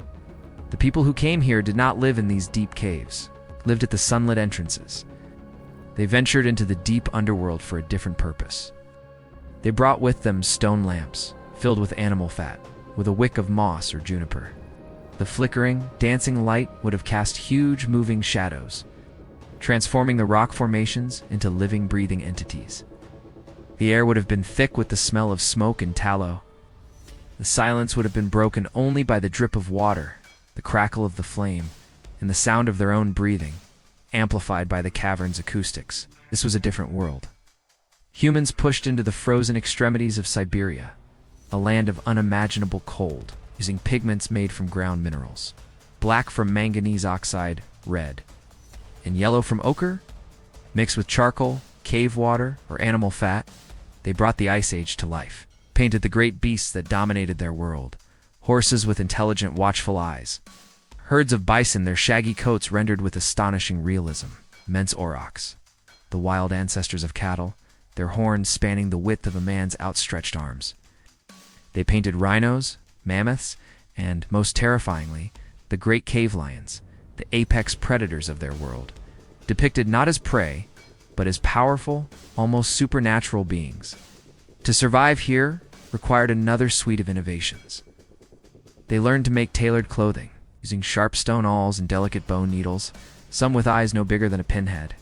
The people who came here did not live in these deep caves, lived at the sunlit entrances. They ventured into the deep underworld for a different purpose. They brought with them stone lamps, filled with animal fat, with a wick of moss or juniper. The flickering, dancing light would have cast huge, moving shadows, transforming the rock formations into living, breathing entities. The air would have been thick with the smell of smoke and tallow. The silence would have been broken only by the drip of water, the crackle of the flame, and the sound of their own breathing, amplified by the cavern's acoustics. This was a different world. Humans pushed into the frozen extremities of Siberia, a land of unimaginable cold, using pigments made from ground minerals. Black from manganese oxide, red, and yellow from ochre, mixed with charcoal, cave water, or animal fat. They brought the Ice Age to life, painted the great beasts that dominated their world, horses with intelligent, watchful eyes, herds of bison, their shaggy coats rendered with astonishing realism, immense aurochs, the wild ancestors of cattle, their horns spanning the width of a man's outstretched arms. They painted rhinos, mammoths, and, most terrifyingly, the great cave lions, the apex predators of their world, depicted not as prey, but as powerful, almost supernatural beings. To survive here required another suite of innovations. They learned to make tailored clothing, using sharp stone awls and delicate bone needles, some with eyes no bigger than a pinhead.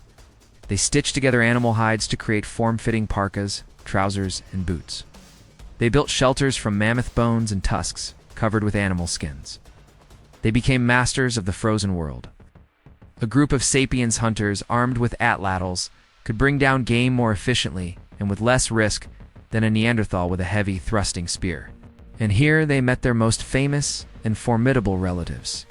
They stitched together animal hides to create form-fitting parkas, trousers, and boots. They built shelters from mammoth bones and tusks, covered with animal skins. They became masters of the frozen world. A group of sapiens hunters armed with atlatls could bring down game more efficiently and with less risk than a Neanderthal with a heavy, thrusting spear. And here they met their most famous and formidable relatives,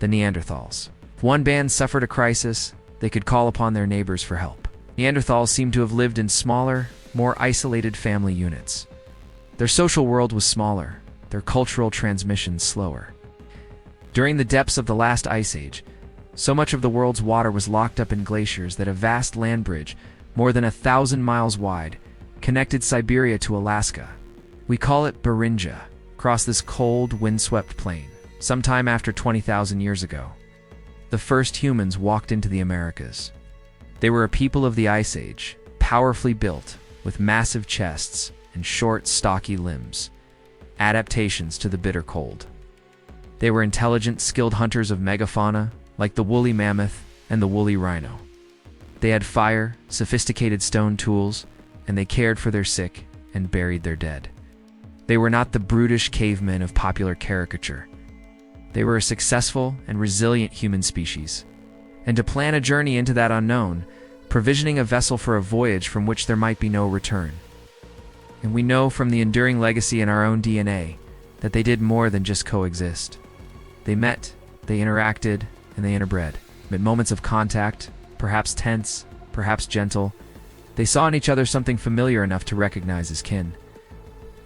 the Neanderthals. If one band suffered a crisis, they could call upon their neighbors for help. Neanderthals seemed to have lived in smaller, more isolated family units. Their social world was smaller, their cultural transmission slower. During the depths of the last ice age, so much of the world's water was locked up in glaciers that a vast land bridge, more than 1,000 miles wide, connected Siberia to Alaska. We call it Beringia, across this cold, windswept plain, sometime after 20,000 years ago. The first humans walked into the Americas. They were a people of the Ice Age, powerfully built, with massive chests and short, stocky limbs, adaptations to the bitter cold. They were intelligent, skilled hunters of megafauna, like the woolly mammoth and the woolly rhino. They had fire, sophisticated stone tools, and they cared for their sick and buried their dead. They were not the brutish cavemen of popular caricature. They were a successful and resilient human species. And to plan a journey into that unknown, provisioning a vessel for a voyage from which there might be no return. And we know from the enduring legacy in our own DNA that they did more than just coexist. They met, they interacted, and they interbred. At moments of contact, perhaps tense, perhaps gentle, They saw in each other something familiar enough to recognize as kin,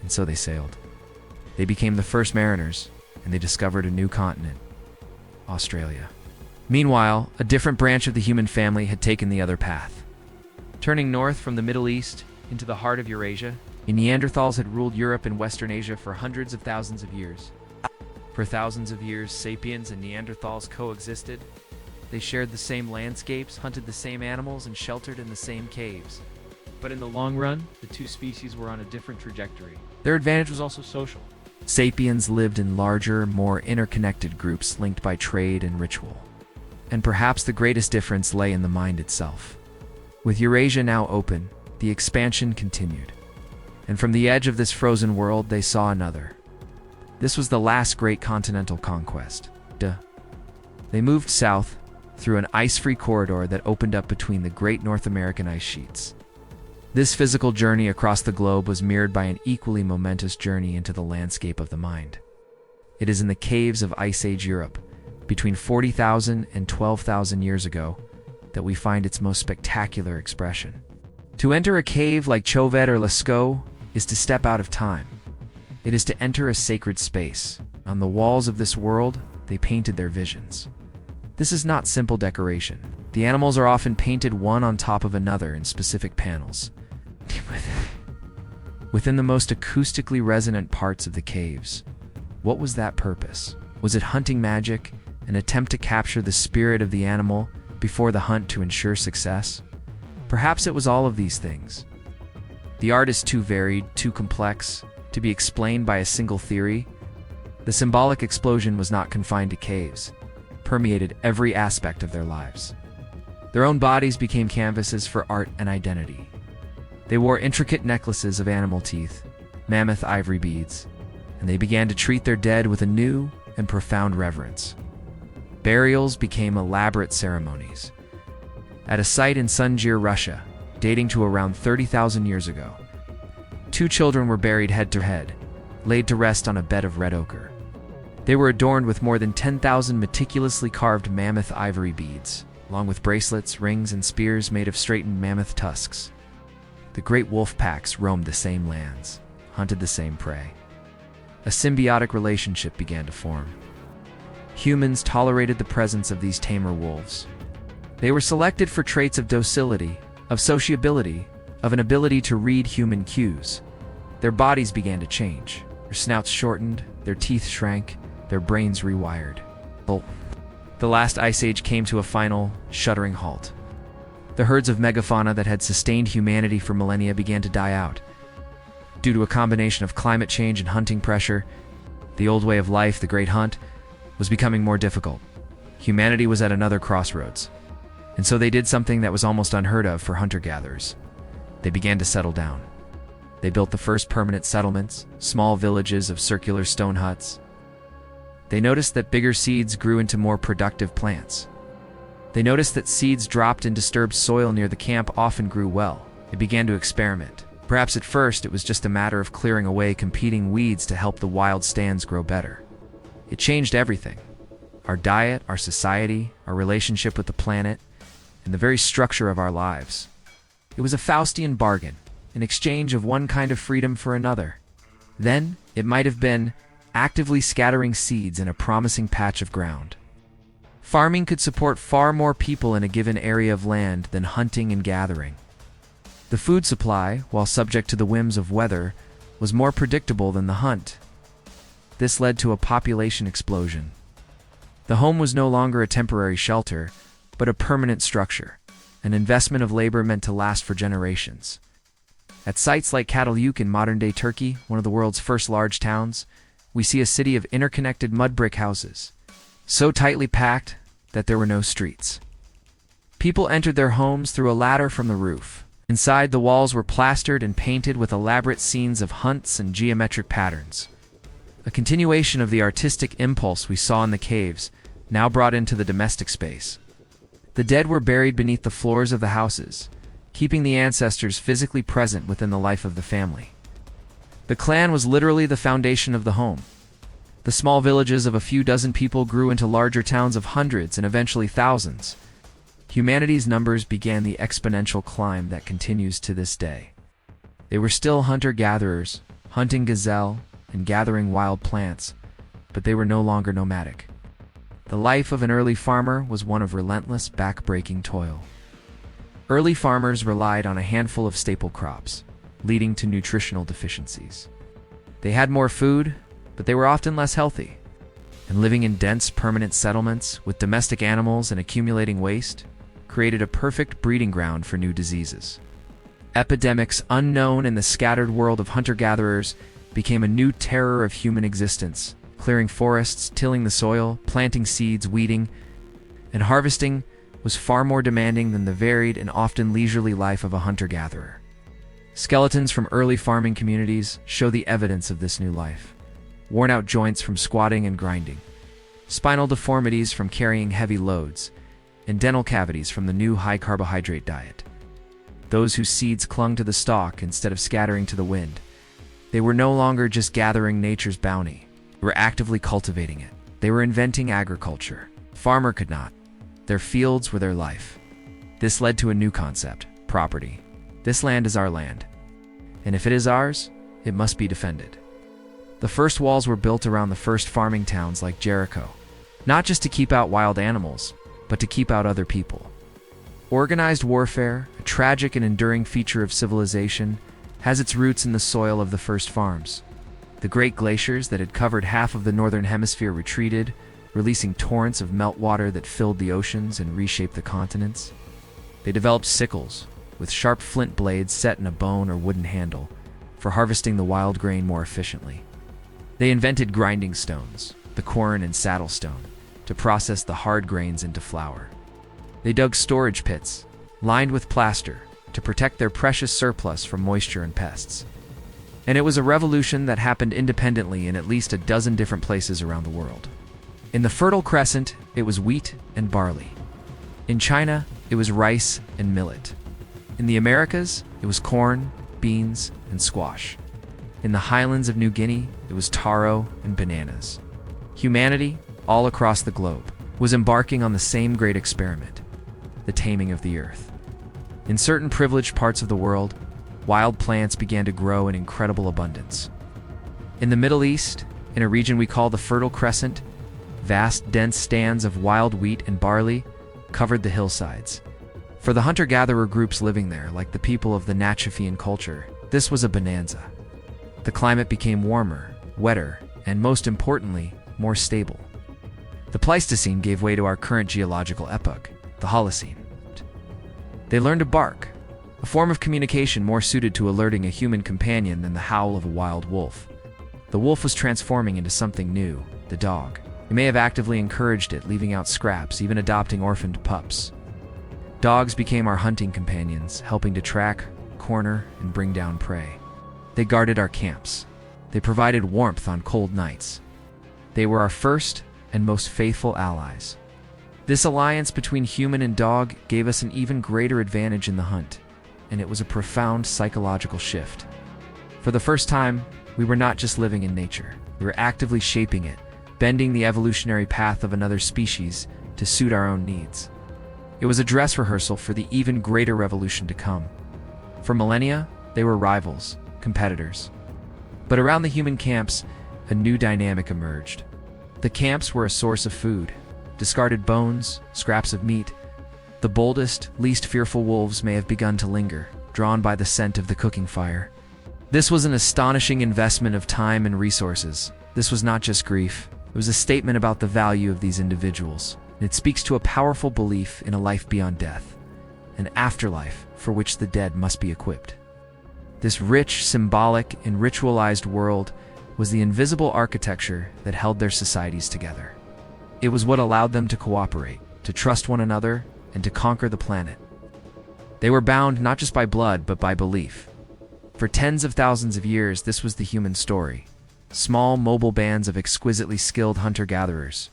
and so they sailed. They became the first mariners, and they discovered a new continent, Australia. Meanwhile, a different branch of the human family had taken the other path. Turning north from the Middle East into the heart of Eurasia, the Neanderthals had ruled Europe and Western Asia for hundreds of thousands of years. For thousands of years, sapiens and Neanderthals coexisted. They shared the same landscapes, hunted the same animals, and sheltered in the same caves. But in the long run, the two species were on a different trajectory. Their advantage was also social. Sapiens lived in larger, more interconnected groups linked by trade and ritual. And perhaps the greatest difference lay in the mind itself. With Eurasia now open, the expansion continued. And from the edge of this frozen world, they saw another. This was the last great continental conquest. They moved south through an ice-free corridor that opened up between the great North American ice sheets. This physical journey across the globe was mirrored by an equally momentous journey into the landscape of the mind. It is in the caves of Ice Age Europe, between 40,000 and 12,000 years ago, that we find its most spectacular expression. To enter a cave like Chauvet or Lascaux is to step out of time. It is to enter a sacred space. On the walls of this world, they painted their visions. This is not simple decoration. The animals are often painted one on top of another in specific panels. Within the most acoustically resonant parts of the caves. What was that purpose? Was it hunting magic, an attempt to capture the spirit of the animal before the hunt to ensure success? Perhaps it was all of these things. The art is too varied, too complex, to be explained by a single theory. The symbolic explosion was not confined to caves, permeated every aspect of their lives. Their own bodies became canvases for art and identity. They wore intricate necklaces of animal teeth, mammoth ivory beads, and they began to treat their dead with a new and profound reverence. Burials became elaborate ceremonies. At a site in Sunjir, Russia, dating to around 30,000 years ago, 2 children were buried head to head, laid to rest on a bed of red ochre. They were adorned with more than 10,000 meticulously carved mammoth ivory beads, along with bracelets, rings, and spears made of straightened mammoth tusks. The great wolf packs roamed the same lands, hunted the same prey. A symbiotic relationship began to form. Humans tolerated the presence of these tamer wolves. They were selected for traits of docility, of sociability, of an ability to read human cues. Their bodies began to change. Their snouts shortened, their teeth shrank, their brains rewired. The last ice age came to a final, shuddering halt. The herds of megafauna that had sustained humanity for millennia began to die out. Due to a combination of climate change and hunting pressure, the old way of life, the great hunt, was becoming more difficult. Humanity was at another crossroads. And so they did something that was almost unheard of for hunter-gatherers. They began to settle down. They built the first permanent settlements, small villages of circular stone huts. They noticed that bigger seeds grew into more productive plants. They noticed that seeds dropped in disturbed soil near the camp often grew well. They began to experiment. Perhaps at first it was just a matter of clearing away competing weeds to help the wild stands grow better. It changed everything. Our diet, our society, our relationship with the planet, and the very structure of our lives. It was a Faustian bargain, an exchange of one kind of freedom for another. Then, it might have been actively scattering seeds in a promising patch of ground. Farming could support far more people in a given area of land than hunting and gathering. The food supply, while subject to the whims of weather, was more predictable than the hunt. This led to a population explosion. The home was no longer a temporary shelter, but a permanent structure, an investment of labor meant to last for generations. At sites like Cataluyuk in modern-day Turkey, one of the world's first large towns, we see a city of interconnected mud brick houses, so tightly packed that there were no streets. People entered their homes through a ladder from the roof. Inside, the walls were plastered and painted with elaborate scenes of hunts and geometric patterns. A continuation of the artistic impulse we saw in the caves, now brought into the domestic space. The dead were buried beneath the floors of the houses, keeping the ancestors physically present within the life of the family. The clan was literally the foundation of the home. The small villages of a few dozen people grew into larger towns of hundreds and eventually thousands. humanity's numbers began the exponential climb that continues to this day. They were still hunter-gatherers, hunting gazelle and gathering wild plants, but they were no longer nomadic. The life of an early farmer was one of relentless, back-breaking toil. Early farmers relied on a handful of staple crops, leading to nutritional deficiencies. They had more food, but they were often less healthy. And living in dense, permanent settlements with domestic animals and accumulating waste created a perfect breeding ground for new diseases. Epidemics unknown in the scattered world of hunter-gatherers became a new terror of human existence, clearing forests, tilling the soil, planting seeds, weeding, and harvesting was far more demanding than the varied and often leisurely life of a hunter-gatherer. Skeletons from early farming communities show the evidence of this new life. Worn-out joints from squatting and grinding, spinal deformities from carrying heavy loads, and dental cavities from the new high-carbohydrate diet. Those whose seeds clung to the stalk instead of scattering to the wind. They were no longer just gathering nature's bounty. They were actively cultivating it. They were inventing agriculture. Farmer could not. Their fields were their life. This led to a new concept, property. This land is our land. And if it is ours, it must be defended. The first walls were built around the first farming towns like Jericho, not just to keep out wild animals, but to keep out other people. Organized warfare, a tragic and enduring feature of civilization, has its roots in the soil of the first farms. The great glaciers that had covered half of the northern hemisphere retreated, releasing torrents of meltwater that filled the oceans and reshaped the continents. They developed sickles, with sharp flint blades set in a bone or wooden handle, for harvesting the wild grain more efficiently. They invented grinding stones, the quern and saddle stone, to process the hard grains into flour. They dug storage pits, lined with plaster, to protect their precious surplus from moisture and pests. And it was a revolution that happened independently in at least a dozen different places around the world. In the Fertile Crescent, it was wheat and barley. In China, it was rice and millet. In the Americas, it was corn, beans, and squash. In the highlands of New Guinea, it was taro and bananas. Humanity, all across the globe, was embarking on the same great experiment, the taming of the earth. In certain privileged parts of the world, wild plants began to grow in incredible abundance. In the Middle East, in a region we call the Fertile Crescent, vast, dense stands of wild wheat and barley covered the hillsides. For the hunter-gatherer groups living there, like the people of the Nachafian culture, this was a bonanza. The climate became warmer, wetter, and most importantly, more stable. The Pleistocene gave way to our current geological epoch, the Holocene. They learned to bark, a form of communication more suited to alerting a human companion than the howl of a wild wolf. The wolf was transforming into something new, the dog. He may have actively encouraged it, leaving out scraps, even adopting orphaned pups. Dogs became our hunting companions, helping to track, corner, and bring down prey. They guarded our camps. They provided warmth on cold nights. They were our first and most faithful allies. This alliance between human and dog gave us an even greater advantage in the hunt, and it was a profound psychological shift. For the first time, we were not just living in nature. We were actively shaping it, bending the evolutionary path of another species to suit our own needs. It was a dress rehearsal for the even greater revolution to come. For millennia, they were rivals, competitors. But around the human camps, a new dynamic emerged. The camps were a source of food. Discarded bones, scraps of meat. The boldest, least fearful wolves may have begun to linger, drawn by the scent of the cooking fire. This was an astonishing investment of time and resources. This was not just grief. It was a statement about the value of these individuals. And it speaks to a powerful belief in a life beyond death, an afterlife for which the dead must be equipped. This rich, symbolic, and ritualized world was the invisible architecture that held their societies together. It was what allowed them to cooperate, to trust one another, and to conquer the planet. They were bound not just by blood, but by belief. For tens of thousands of years, this was the human story. Small, mobile bands of exquisitely skilled hunter-gatherers,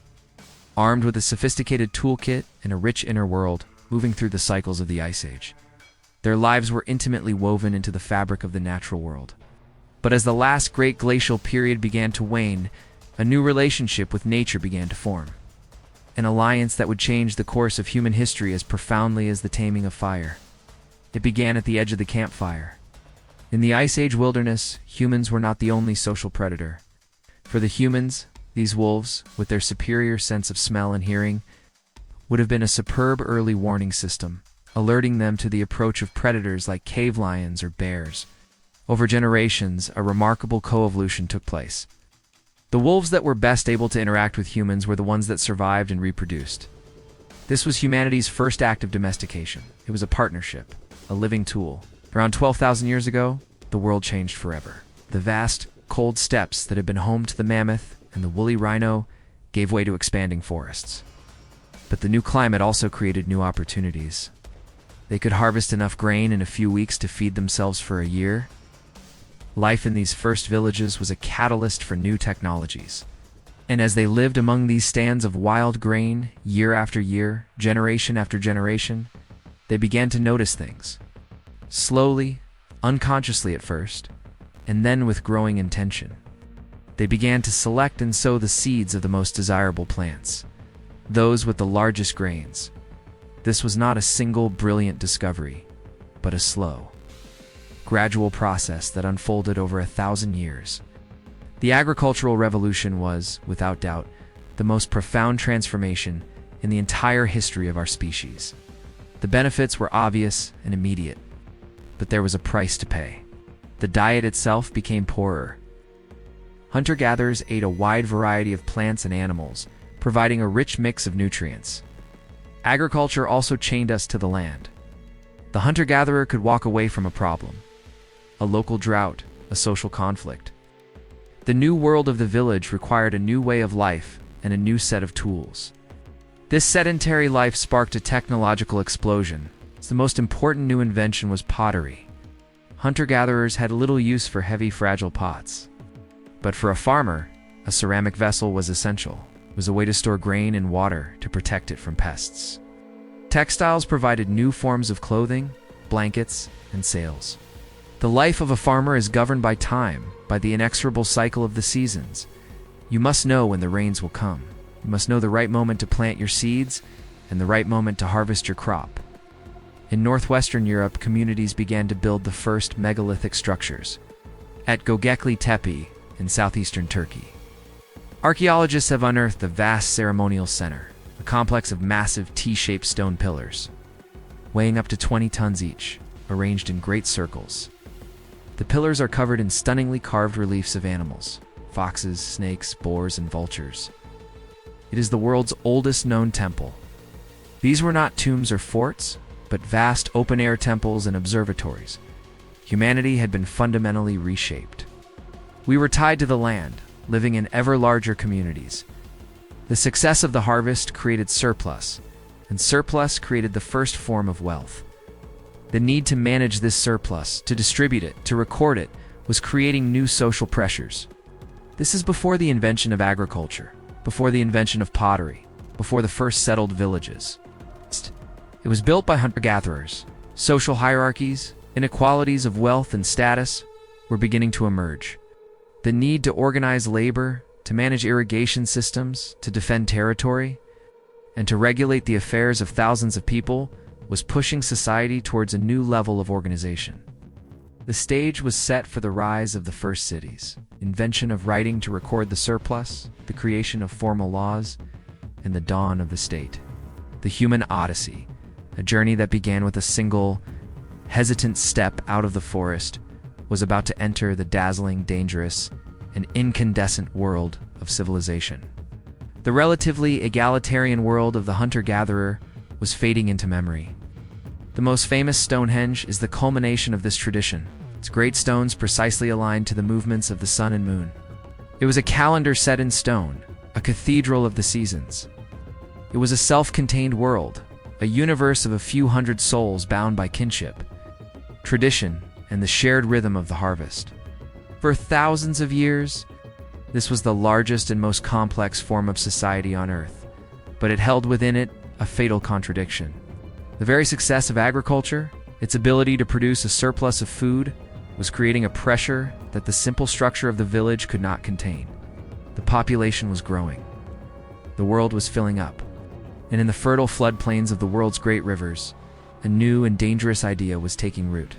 armed with a sophisticated toolkit and a rich inner world, moving through the cycles of the Ice Age. Their lives were intimately woven into the fabric of the natural world. But as the last great glacial period began to wane, a new relationship with nature began to form. an alliance that would change the course of human history as profoundly as the taming of fire. It began at the edge of the campfire. In the Ice Age wilderness, humans were not the only social predator. For the humans, these wolves, with their superior sense of smell and hearing, would have been a superb early warning system, alerting them to the approach of predators like cave lions or bears. Over generations, a remarkable coevolution took place. The wolves that were best able to interact with humans were the ones that survived and reproduced. This was humanity's first act of domestication. It was a partnership, a living tool. Around 12,000 years ago, the world changed forever. The vast, cold steppes that had been home to the mammoth and the woolly rhino gave way to expanding forests. But the new climate also created new opportunities. They could harvest enough grain in a few weeks to feed themselves for a year. Life in these first villages was a catalyst for new technologies. And as they lived among these stands of wild grain, year after year, generation after generation, they began to notice things. Slowly, unconsciously at first, and then with growing intention. They began to select and sow the seeds of the most desirable plants, those with the largest grains. This was not a single brilliant discovery, but a slow, gradual process that unfolded over 1,000 years. The agricultural revolution was, without doubt, the most profound transformation in the entire history of our species. The benefits were obvious and immediate, but there was a price to pay. The diet itself became poorer. Hunter-gatherers ate a wide variety of plants and animals, providing a rich mix of nutrients. Agriculture also chained us to the land. The hunter-gatherer could walk away from a problem, a local drought, a social conflict. The new world of the village required a new way of life and a new set of tools. This sedentary life sparked a technological explosion. The most important new invention was pottery. Hunter-gatherers had little use for heavy, fragile pots. But for a farmer, a ceramic vessel was essential. It was a way to store grain and water to protect it from pests. Textiles provided new forms of clothing, blankets, and sails. The life of a farmer is governed by time, by the inexorable cycle of the seasons. You must know when the rains will come. You must know the right moment to plant your seeds and the right moment to harvest your crop. In northwestern Europe, communities began to build the first megalithic structures. At Göbekli Tepe in southeastern Turkey, archaeologists have unearthed the vast ceremonial center, a complex of massive T-shaped stone pillars, weighing up to 20 tons each, arranged in great circles. The pillars are covered in stunningly carved reliefs of animals: foxes, snakes, boars, and vultures. It is the world's oldest known temple. These were not tombs or forts, but vast open-air temples and observatories. Humanity had been fundamentally reshaped. We were tied to the land, living in ever larger communities. The success of the harvest created surplus, and surplus created the first form of wealth. The need to manage this surplus, to distribute it, to record it, was creating new social pressures. This is before the invention of agriculture, before the invention of pottery, before the first settled villages. It was built by hunter-gatherers. Social hierarchies, inequalities of wealth and status were beginning to emerge. The need to organize labor, to manage irrigation systems, to defend territory, and to regulate the affairs of thousands of people was pushing society towards a new level of organization. The stage was set for the rise of the first cities, invention of writing to record the surplus, the creation of formal laws, and the dawn of the state. The human odyssey, a journey that began with a single, hesitant step out of the forest, was about to enter the dazzling, dangerous, and incandescent world of civilization. The relatively egalitarian world of the hunter-gatherer was fading into memory. The most famous Stonehenge is the culmination of this tradition, its great stones precisely aligned to the movements of the sun and moon. It was a calendar set in stone, a cathedral of the seasons. It was a self-contained world, a universe of a few hundred souls bound by kinship, tradition, and the shared rhythm of the harvest. For thousands of years, this was the largest and most complex form of society on Earth, but it held within it a fatal contradiction. The very success of agriculture, its ability to produce a surplus of food, was creating a pressure that the simple structure of the village could not contain. The population was growing. The world was filling up. and in the fertile floodplains of the world's great rivers, a new and dangerous idea was taking root: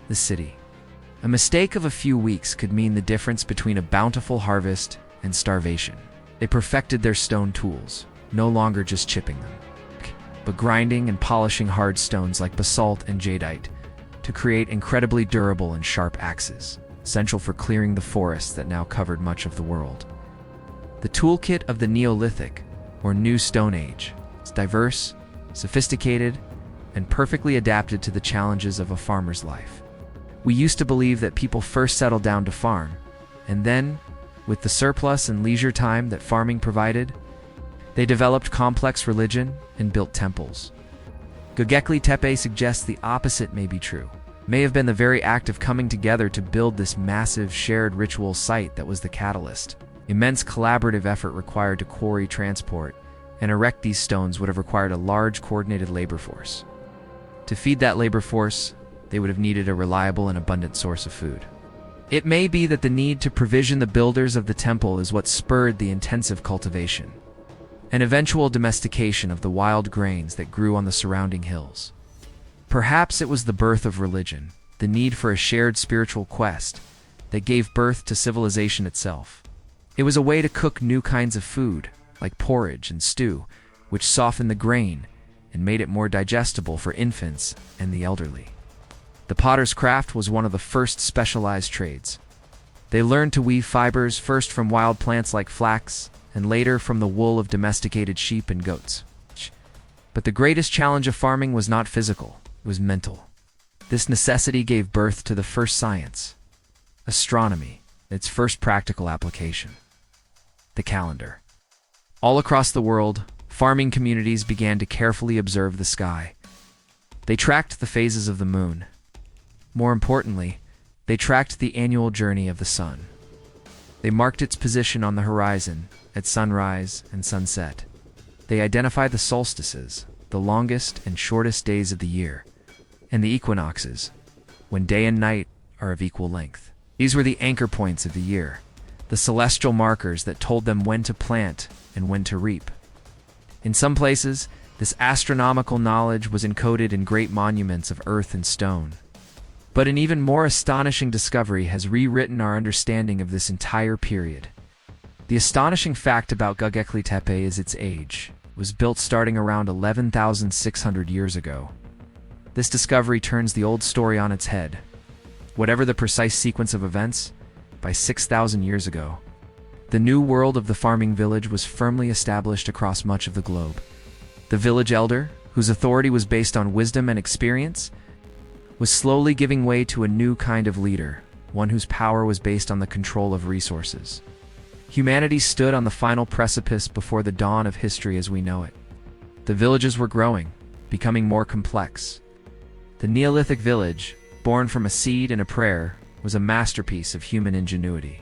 the city. A mistake of a few weeks could mean the difference between a bountiful harvest and starvation. They perfected their stone tools, no longer just chipping them, but grinding and polishing hard stones like basalt and jadeite to create incredibly durable and sharp axes, essential for clearing the forests that now covered much of the world. The toolkit of the Neolithic, or New Stone Age, is diverse, sophisticated, and perfectly adapted to the challenges of a farmer's life. We used to believe that people first settled down to farm, and then, with the surplus and leisure time that farming provided, they developed complex religion and built temples. Göbekli Tepe suggests the opposite may be true. It may have been the very act of coming together to build this massive shared ritual site that was the catalyst. Immense collaborative effort required to quarry, transport, and erect these stones would have required a large coordinated labor force. To feed that labor force, they would have needed a reliable and abundant source of food. It may be that the need to provision the builders of the temple is what spurred the intensive cultivation and eventual domestication of the wild grains that grew on the surrounding hills. Perhaps it was the birth of religion, the need for a shared spiritual quest, that gave birth to civilization itself. It was a way to cook new kinds of food, like porridge and stew, which softened the grain and made it more digestible for infants and the elderly. The potter's craft was one of the first specialized trades. They learned to weave fibers first from wild plants like flax, and later from the wool of domesticated sheep and goats. But the greatest challenge of farming was not physical, it was mental. This necessity gave birth to the first science, astronomy, its first practical application: the calendar. All across the world, farming communities began to carefully observe the sky. They tracked the phases of the moon. More importantly, they tracked the annual journey of the sun. They marked its position on the horizon at sunrise and sunset. They identified the solstices, the longest and shortest days of the year, and the equinoxes, when day and night are of equal length. These were the anchor points of the year, the celestial markers that told them when to plant and when to reap. In some places, this astronomical knowledge was encoded in great monuments of earth and stone. But an even more astonishing discovery has rewritten our understanding of this entire period. The astonishing fact about Göbekli Tepe is its age. It was built starting around 11,600 years ago. This discovery turns the old story on its head. Whatever the precise sequence of events, by 6,000 years ago, the new world of the farming village was firmly established across much of the globe. The village elder, whose authority was based on wisdom and experience, was slowly giving way to a new kind of leader, one whose power was based on the control of resources. Humanity stood on the final precipice before the dawn of history as we know it. The villages were growing, becoming more complex. The Neolithic village, born from a seed and a prayer, was a masterpiece of human ingenuity.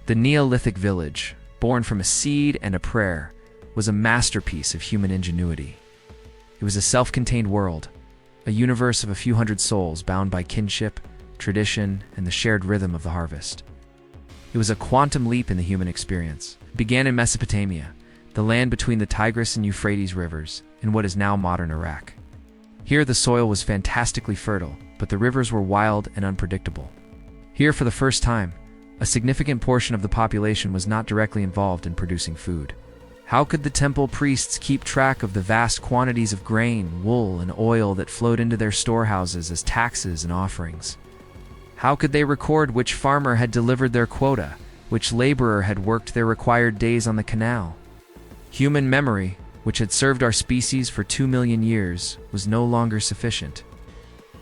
The Neolithic village, born from a seed and a prayer, was a masterpiece of human ingenuity. It was a self-contained world, a universe of a few hundred souls bound by kinship, tradition, and the shared rhythm of the harvest. It was a quantum leap in the human experience. It began in Mesopotamia, the land between the Tigris and Euphrates rivers, in what is now modern Iraq. Here the soil was fantastically fertile, but the rivers were wild and unpredictable. Here, for the first time, a significant portion of the population was not directly involved in producing food. How could the temple priests keep track of the vast quantities of grain, wool, and oil that flowed into their storehouses as taxes and offerings? How could they record which farmer had delivered their quota, which laborer had worked their required days on the canal? Human memory, which had served our species for 2 million years, was no longer sufficient.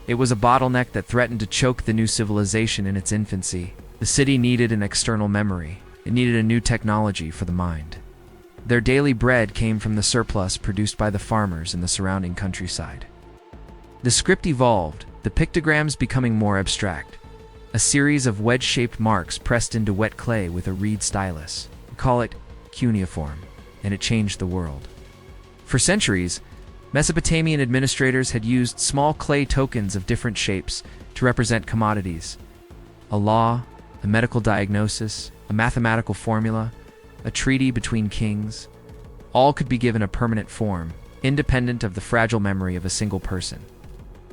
It was a bottleneck that threatened to choke the new civilization in its infancy. The city needed an external memory. It needed a new technology for the mind. Their daily bread came from the surplus produced by the farmers in the surrounding countryside. The script evolved, the pictograms becoming more abstract. A series of wedge-shaped marks pressed into wet clay with a reed stylus. We call it cuneiform, and it changed the world. For centuries, Mesopotamian administrators had used small clay tokens of different shapes to represent commodities. A law, a medical diagnosis, a mathematical formula, a treaty between kings. All could be given a permanent form, independent of the fragile memory of a single person.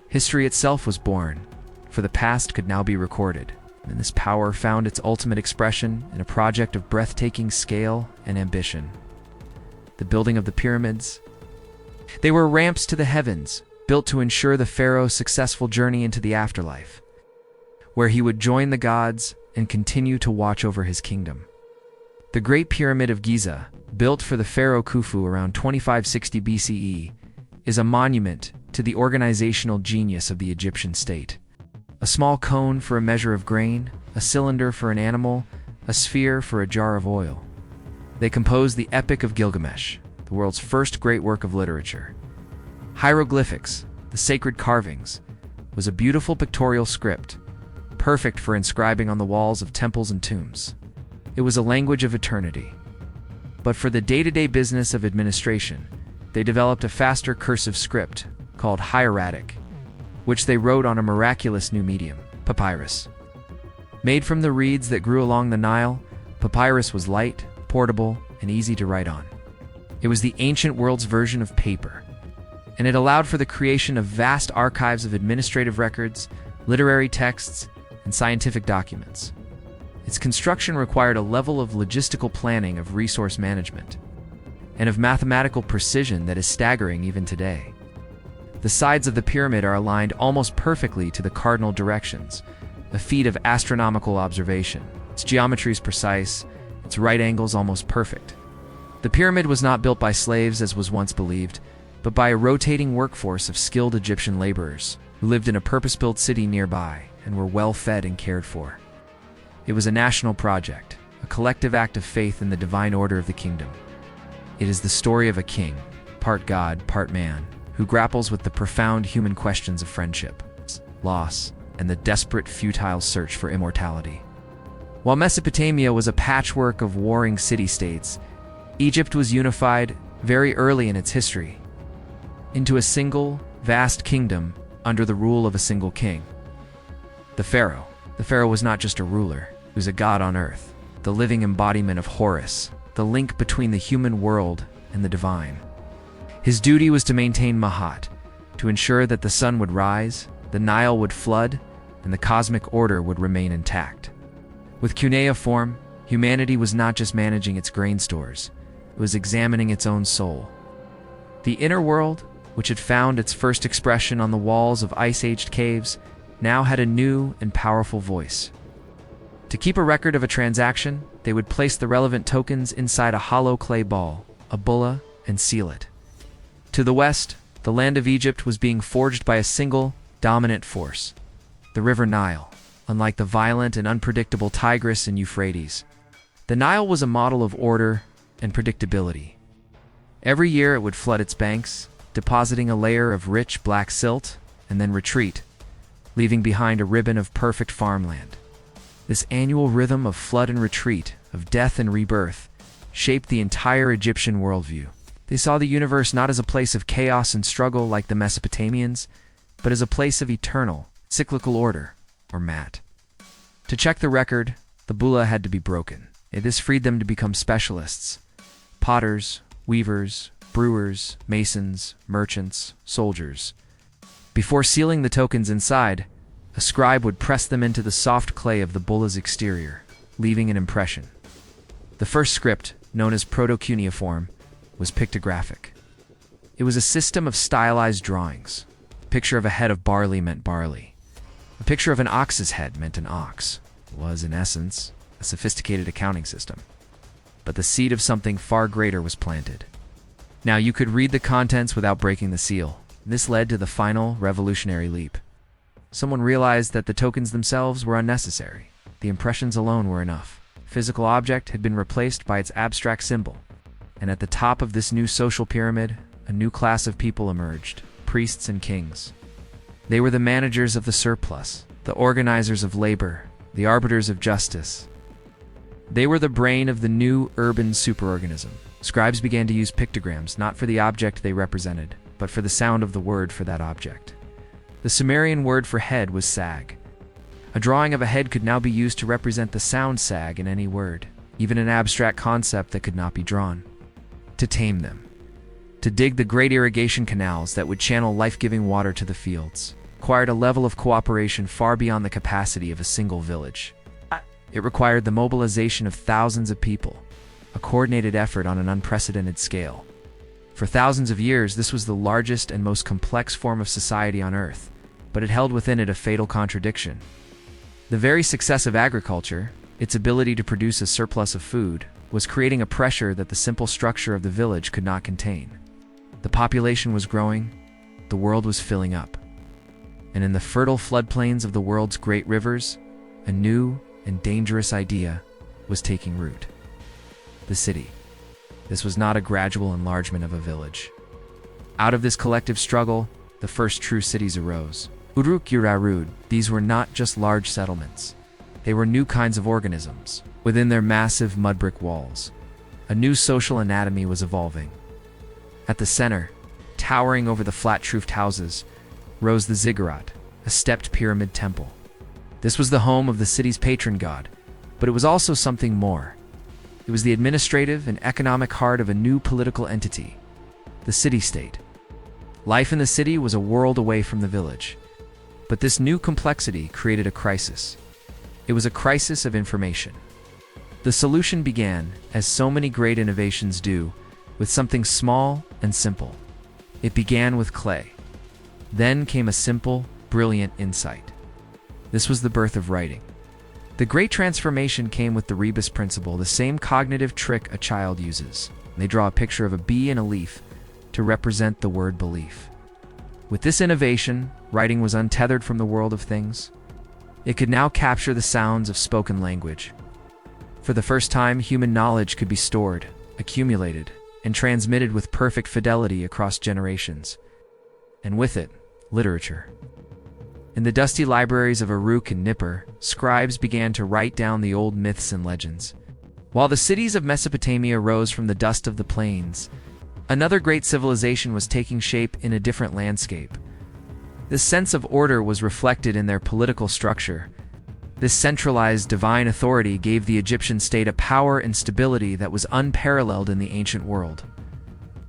History itself was born, for the past could now be recorded, and this power found its ultimate expression in a project of breathtaking scale and ambition. The building of the pyramids. They were ramps to the heavens, built to ensure the pharaoh's successful journey into the afterlife, where he would join the gods and continue to watch over his kingdom. The Great Pyramid of Giza, built for the pharaoh Khufu around 2560 BCE, is a monument to the organizational genius of the Egyptian state. A small cone for a measure of grain, a cylinder for an animal, a sphere for a jar of oil. They compose the Epic of Gilgamesh, the world's first great work of literature. Hieroglyphics, the sacred carvings, was a beautiful pictorial script, perfect for inscribing on the walls of temples and tombs. It was a language of eternity. But for the day-to-day business of administration, they developed a faster cursive script called hieratic, which they wrote on a miraculous new medium, papyrus. Made from the reeds that grew along the Nile, papyrus was light, portable, and easy to write on. It was the ancient world's version of paper, and it allowed for the creation of vast archives of administrative records, literary texts, and scientific documents. Its construction required a level of logistical planning, of resource management, and of mathematical precision that is staggering even today. The sides of the pyramid are aligned almost perfectly to the cardinal directions, a feat of astronomical observation. Its geometry is precise, its right angles almost perfect. The pyramid was not built by slaves as was once believed, but by a rotating workforce of skilled Egyptian laborers who lived in a purpose-built city nearby and were well fed and cared for. It was a national project, a collective act of faith in the divine order of the kingdom. It is the story of a king, part God, part man, who grapples with the profound human questions of friendship, loss, and the desperate, futile search for immortality. While Mesopotamia was a patchwork of warring city-states, Egypt was unified very early in its history into a single, vast kingdom under the rule of a single king. The pharaoh. The pharaoh was not just a ruler, he was a god on earth, the living embodiment of Horus, the link between the human world and the divine. His duty was to maintain Mahat, to ensure that the sun would rise, the Nile would flood, and the cosmic order would remain intact. With cuneiform, humanity was not just managing its grain stores, it was examining its own soul. The inner world, which had found its first expression on the walls of ice-aged caves, now had a new and powerful voice. To keep a record of a transaction, they would place the relevant tokens inside a hollow clay ball, a bulla, and seal it. To the west, the land of Egypt was being forged by a single, dominant force, the River Nile. Unlike the violent and unpredictable Tigris and Euphrates, the Nile was a model of order and predictability. Every year it would flood its banks, depositing a layer of rich black silt, and then retreat, leaving behind a ribbon of perfect farmland. This annual rhythm of flood and retreat, of death and rebirth, shaped the entire Egyptian worldview. They saw the universe not as a place of chaos and struggle like the Mesopotamians, but as a place of eternal, cyclical order, or mat. To check the record, the bulla had to be broken. This freed them to become specialists: potters, weavers, brewers, masons, merchants, soldiers. Before sealing the tokens inside, a scribe would press them into the soft clay of the bulla's exterior, leaving an impression. The first script, known as proto-cuneiform, was pictographic. It was a system of stylized drawings. A picture of a head of barley meant barley. A picture of an ox's head meant an ox. It was, in essence, a sophisticated accounting system. But the seed of something far greater was planted. Now you could read the contents without breaking the seal. This led to the final revolutionary leap. Someone realized that the tokens themselves were unnecessary. The impressions alone were enough. Physical object had been replaced by its abstract symbol. And at the top of this new social pyramid, a new class of people emerged: priests and kings. They were the managers of the surplus, the organizers of labor, the arbiters of justice. They were the brain of the new urban superorganism. Scribes began to use pictograms not for the object they represented, but for the sound of the word for that object. The Sumerian word for head was sag. A drawing of a head could now be used to represent the sound sag in any word, even an abstract concept that could not be drawn. to tame them, to dig the great irrigation canals that would channel life-giving water to the fields, required a level of cooperation far beyond the capacity of a single village. It required the mobilization of thousands of people, a coordinated effort on an unprecedented scale. For thousands of years, this was the largest and most complex form of society on Earth, but it held within it a fatal contradiction. The very success of agriculture, its ability to produce a surplus of food, was creating a pressure that the simple structure of the village could not contain. The population was growing, the world was filling up. And in the fertile floodplains of the world's great rivers, a new and dangerous idea was taking root. The city. This was not a gradual enlargement of a village. Out of this collective struggle, the first true cities arose. Uruk-Urarud, these were not just large settlements. They were new kinds of organisms. Within their massive mud brick walls, a new social anatomy was evolving. At the center, towering over the flat-roofed houses, rose the ziggurat, a stepped pyramid temple. This was the home of the city's patron god, but it was also something more. It was the administrative and economic heart of a new political entity, the city-state. Life in the city was a world away from the village. But this new complexity created a crisis. It was a crisis of information. The solution began, as so many great innovations do, with something small and simple. It began with clay. Then came a simple, brilliant insight. This was the birth of writing. The great transformation came with the rebus principle, the same cognitive trick a child uses. They draw a picture of a bee and a leaf to represent the word belief. With this innovation, writing was untethered from the world of things. It could now capture the sounds of spoken language. For the first time, human knowledge could be stored, accumulated, and transmitted with perfect fidelity across generations. And with it, literature. In the dusty libraries of Uruk and Nippur, scribes began to write down the old myths and legends. While the cities of Mesopotamia rose from the dust of the plains, another great civilization was taking shape in a different landscape. This sense of order was reflected in their political structure. This centralized divine authority gave the Egyptian state a power and stability that was unparalleled in the ancient world.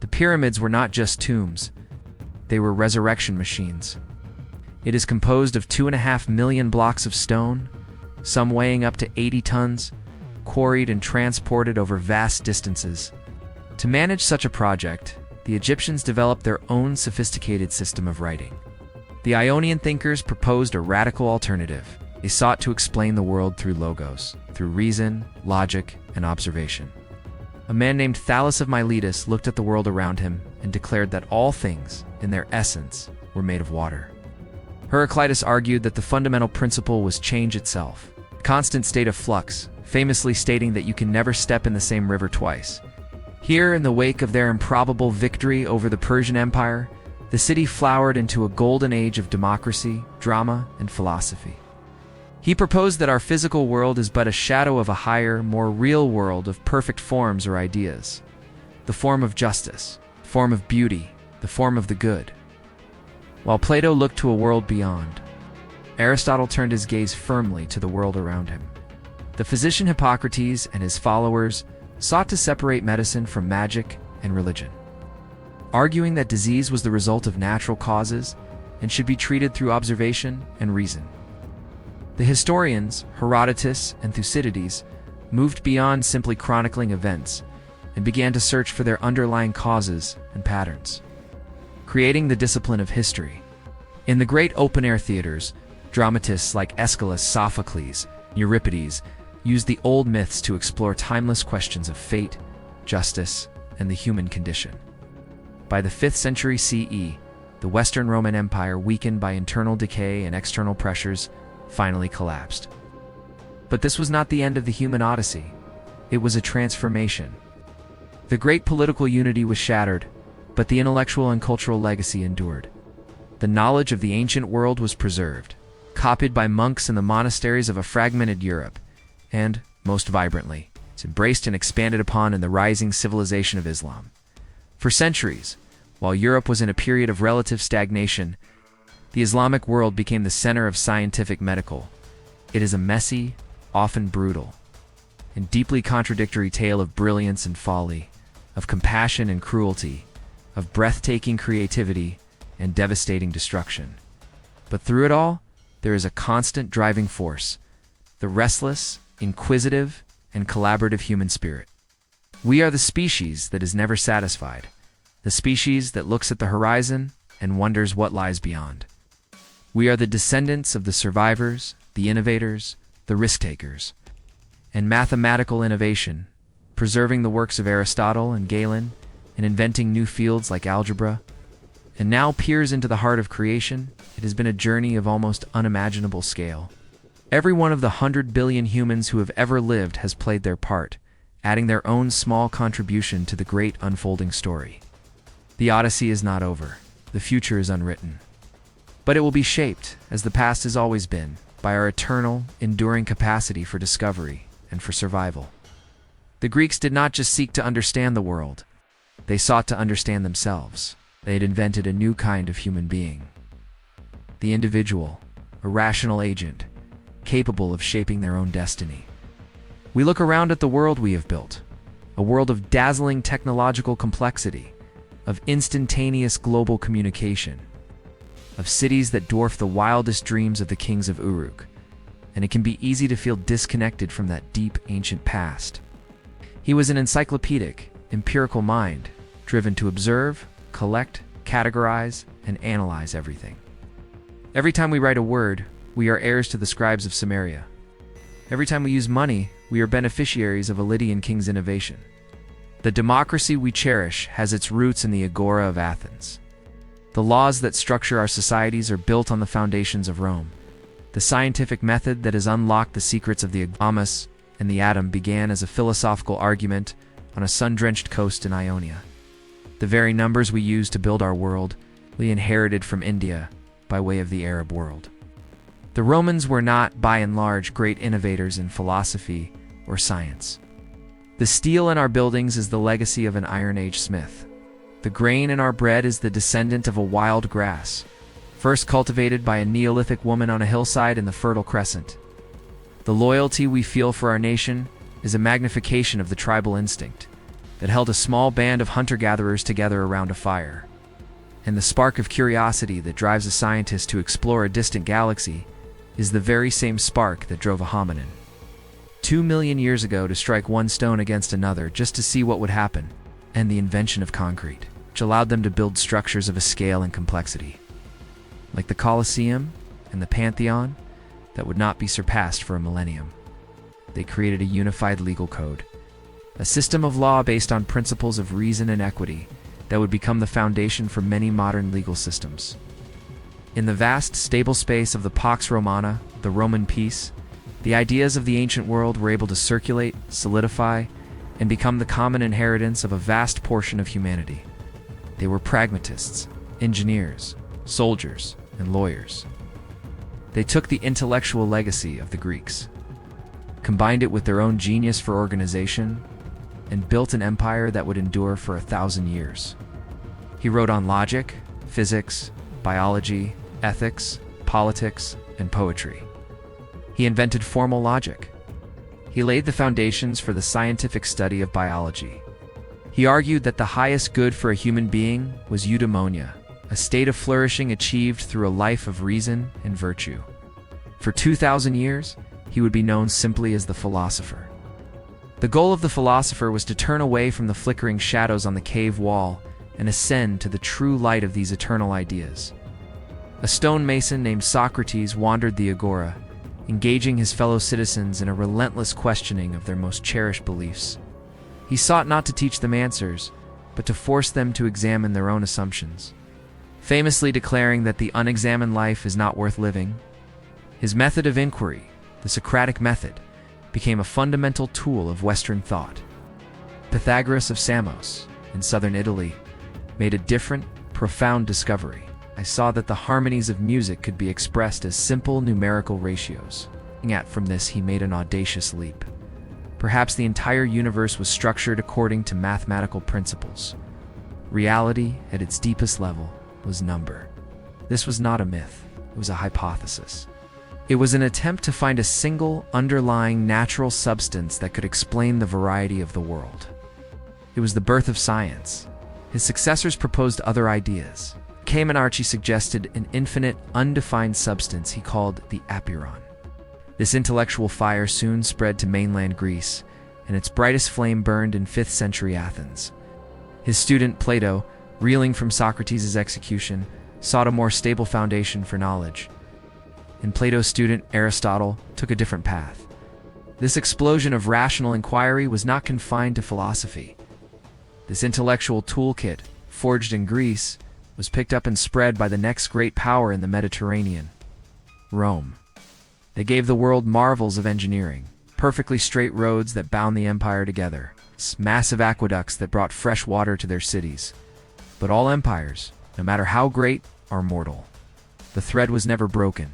The pyramids were not just tombs. They were resurrection machines. It is composed of 2.5 million blocks of stone, some weighing up to 80 tons, quarried and transported over vast distances. To manage such a project, the Egyptians developed their own sophisticated system of writing. The Ionian thinkers proposed a radical alternative. They sought to explain the world through logos, through reason, logic, and observation. A man named Thales of Miletus looked at the world around him and declared that all things, in their essence, were made of water. Heraclitus argued that the fundamental principle was change itself, a constant state of flux, famously stating that you can never step in the same river twice. Here, in the wake of their improbable victory over the Persian Empire, the city flowered into a golden age of democracy, drama, and philosophy. He proposed that our physical world is but a shadow of a higher, more real world of perfect forms or ideas. The form of justice, the form of beauty, the form of the good. While Plato looked to a world beyond, Aristotle turned his gaze firmly to the world around him. The physician Hippocrates and his followers sought to separate medicine from magic and religion, arguing that disease was the result of natural causes and should be treated through observation and reason. The historians, Herodotus and Thucydides, moved beyond simply chronicling events and began to search for their underlying causes and patterns, creating the discipline of history. In the great open-air theaters, dramatists like Aeschylus, Sophocles, and Euripides used the old myths to explore timeless questions of fate, justice, and the human condition. By the 5th century CE, the Western Roman Empire, weakened by internal decay and external pressures, finally collapsed. But this was not the end of the human odyssey. It was a transformation. The great political unity was shattered, but the intellectual and cultural legacy endured. The knowledge of the ancient world was preserved, copied by monks in the monasteries of a fragmented Europe, and, most vibrantly, it's embraced and expanded upon in the rising civilization of Islam. For centuries, while Europe was in a period of relative stagnation, the Islamic world became the center of scientific medical. It is a messy, often brutal, and deeply contradictory tale of brilliance and folly, of compassion and cruelty, of breathtaking creativity and devastating destruction. But through it all, there is a constant driving force, the restless, inquisitive, and collaborative human spirit. We are the species that is never satisfied, the species that looks at the horizon and wonders what lies beyond. We are the descendants of the survivors, the innovators, the risk-takers, and mathematical innovation, preserving the works of Aristotle and Galen, and inventing new fields like algebra, and now peers into the heart of creation. It has been a journey of almost unimaginable scale. Every one of the 100 billion humans who have ever lived has played their part, adding their own small contribution to the great unfolding story. The Odyssey is not over. The future is unwritten. But it will be shaped, as the past has always been, by our eternal, enduring capacity for discovery and for survival. The Greeks did not just seek to understand the world. They sought to understand themselves. They had invented a new kind of human being. The individual, a rational agent, capable of shaping their own destiny. We look around at the world we have built, a world of dazzling technological complexity, of instantaneous global communication, of cities that dwarf the wildest dreams of the kings of Uruk, and it can be easy to feel disconnected from that deep, ancient past. He was an encyclopedic, empirical mind, driven to observe, collect, categorize, and analyze everything. Every time we write a word, we are heirs to the scribes of Samaria. Every time we use money, we are beneficiaries of a Lydian king's innovation. The democracy we cherish has its roots in the Agora of Athens. The laws that structure our societies are built on the foundations of Rome. The scientific method that has unlocked the secrets of the Amos and the atom began as a philosophical argument on a sun-drenched coast in Ionia. The very numbers we use to build our world we inherited from India by way of the Arab world. The Romans were not, by and large, great innovators in philosophy or science. The steel in our buildings is the legacy of an Iron Age smith. The grain in our bread is the descendant of a wild grass, first cultivated by a Neolithic woman on a hillside in the Fertile Crescent. The loyalty we feel for our nation is a magnification of the tribal instinct that held a small band of hunter-gatherers together around a fire. And the spark of curiosity that drives a scientist to explore a distant galaxy is the very same spark that drove a hominin 2 million years ago to strike one stone against another just to see what would happen, and the invention of concrete, which allowed them to build structures of a scale and complexity, like the Colosseum and the Pantheon, that would not be surpassed for a millennium. They created a unified legal code, a system of law based on principles of reason and equity that would become the foundation for many modern legal systems. In the vast, stable space of the Pax Romana, the Roman peace, the ideas of the ancient world were able to circulate, solidify, and become the common inheritance of a vast portion of humanity. They were pragmatists, engineers, soldiers, and lawyers. They took the intellectual legacy of the Greeks, combined it with their own genius for organization, and built an empire that would endure for 1,000 years. He wrote on logic, physics, biology, ethics, politics, and poetry. He invented formal logic. He laid the foundations for the scientific study of biology. He argued that the highest good for a human being was eudaimonia, a state of flourishing achieved through a life of reason and virtue. For 2,000 years, he would be known simply as the philosopher. The goal of the philosopher was to turn away from the flickering shadows on the cave wall and ascend to the true light of these eternal ideas. A stonemason named Socrates wandered the agora, engaging his fellow citizens in a relentless questioning of their most cherished beliefs. He sought not to teach them answers, but to force them to examine their own assumptions, famously declaring that the unexamined life is not worth living. His method of inquiry, the Socratic method, became a fundamental tool of Western thought. Pythagoras of Samos, in southern Italy, made a different, profound discovery. I saw that the harmonies of music could be expressed as simple numerical ratios. From this, he made an audacious leap. Perhaps the entire universe was structured according to mathematical principles. Reality, at its deepest level, was number. This was not a myth, it was a hypothesis. It was an attempt to find a single, underlying natural substance that could explain the variety of the world. It was the birth of science. His successors proposed other ideas. Archie suggested an infinite, undefined substance he called the apeiron. This intellectual fire soon spread to mainland Greece, and its brightest flame burned in 5th century Athens. His student, Plato, reeling from Socrates' execution, sought a more stable foundation for knowledge. And Plato's student, Aristotle, took a different path. This explosion of rational inquiry was not confined to philosophy. This intellectual toolkit, forged in Greece, was picked up and spread by the next great power in the Mediterranean, Rome. They gave the world marvels of engineering, perfectly straight roads that bound the empire together, massive aqueducts that brought fresh water to their cities. But all empires, no matter how great, are mortal. The thread was never broken.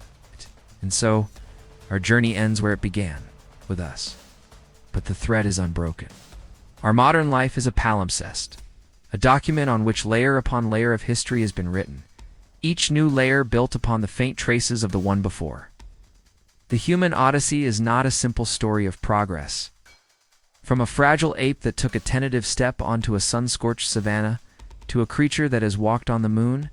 And so, our journey ends where it began, with us. But the thread is unbroken. Our modern life is a palimpsest, a document on which layer upon layer of history has been written, each new layer built upon the faint traces of the one before. The human odyssey is not a simple story of progress. From a fragile ape that took a tentative step onto a sun-scorched savanna, to a creature that has walked on the moon,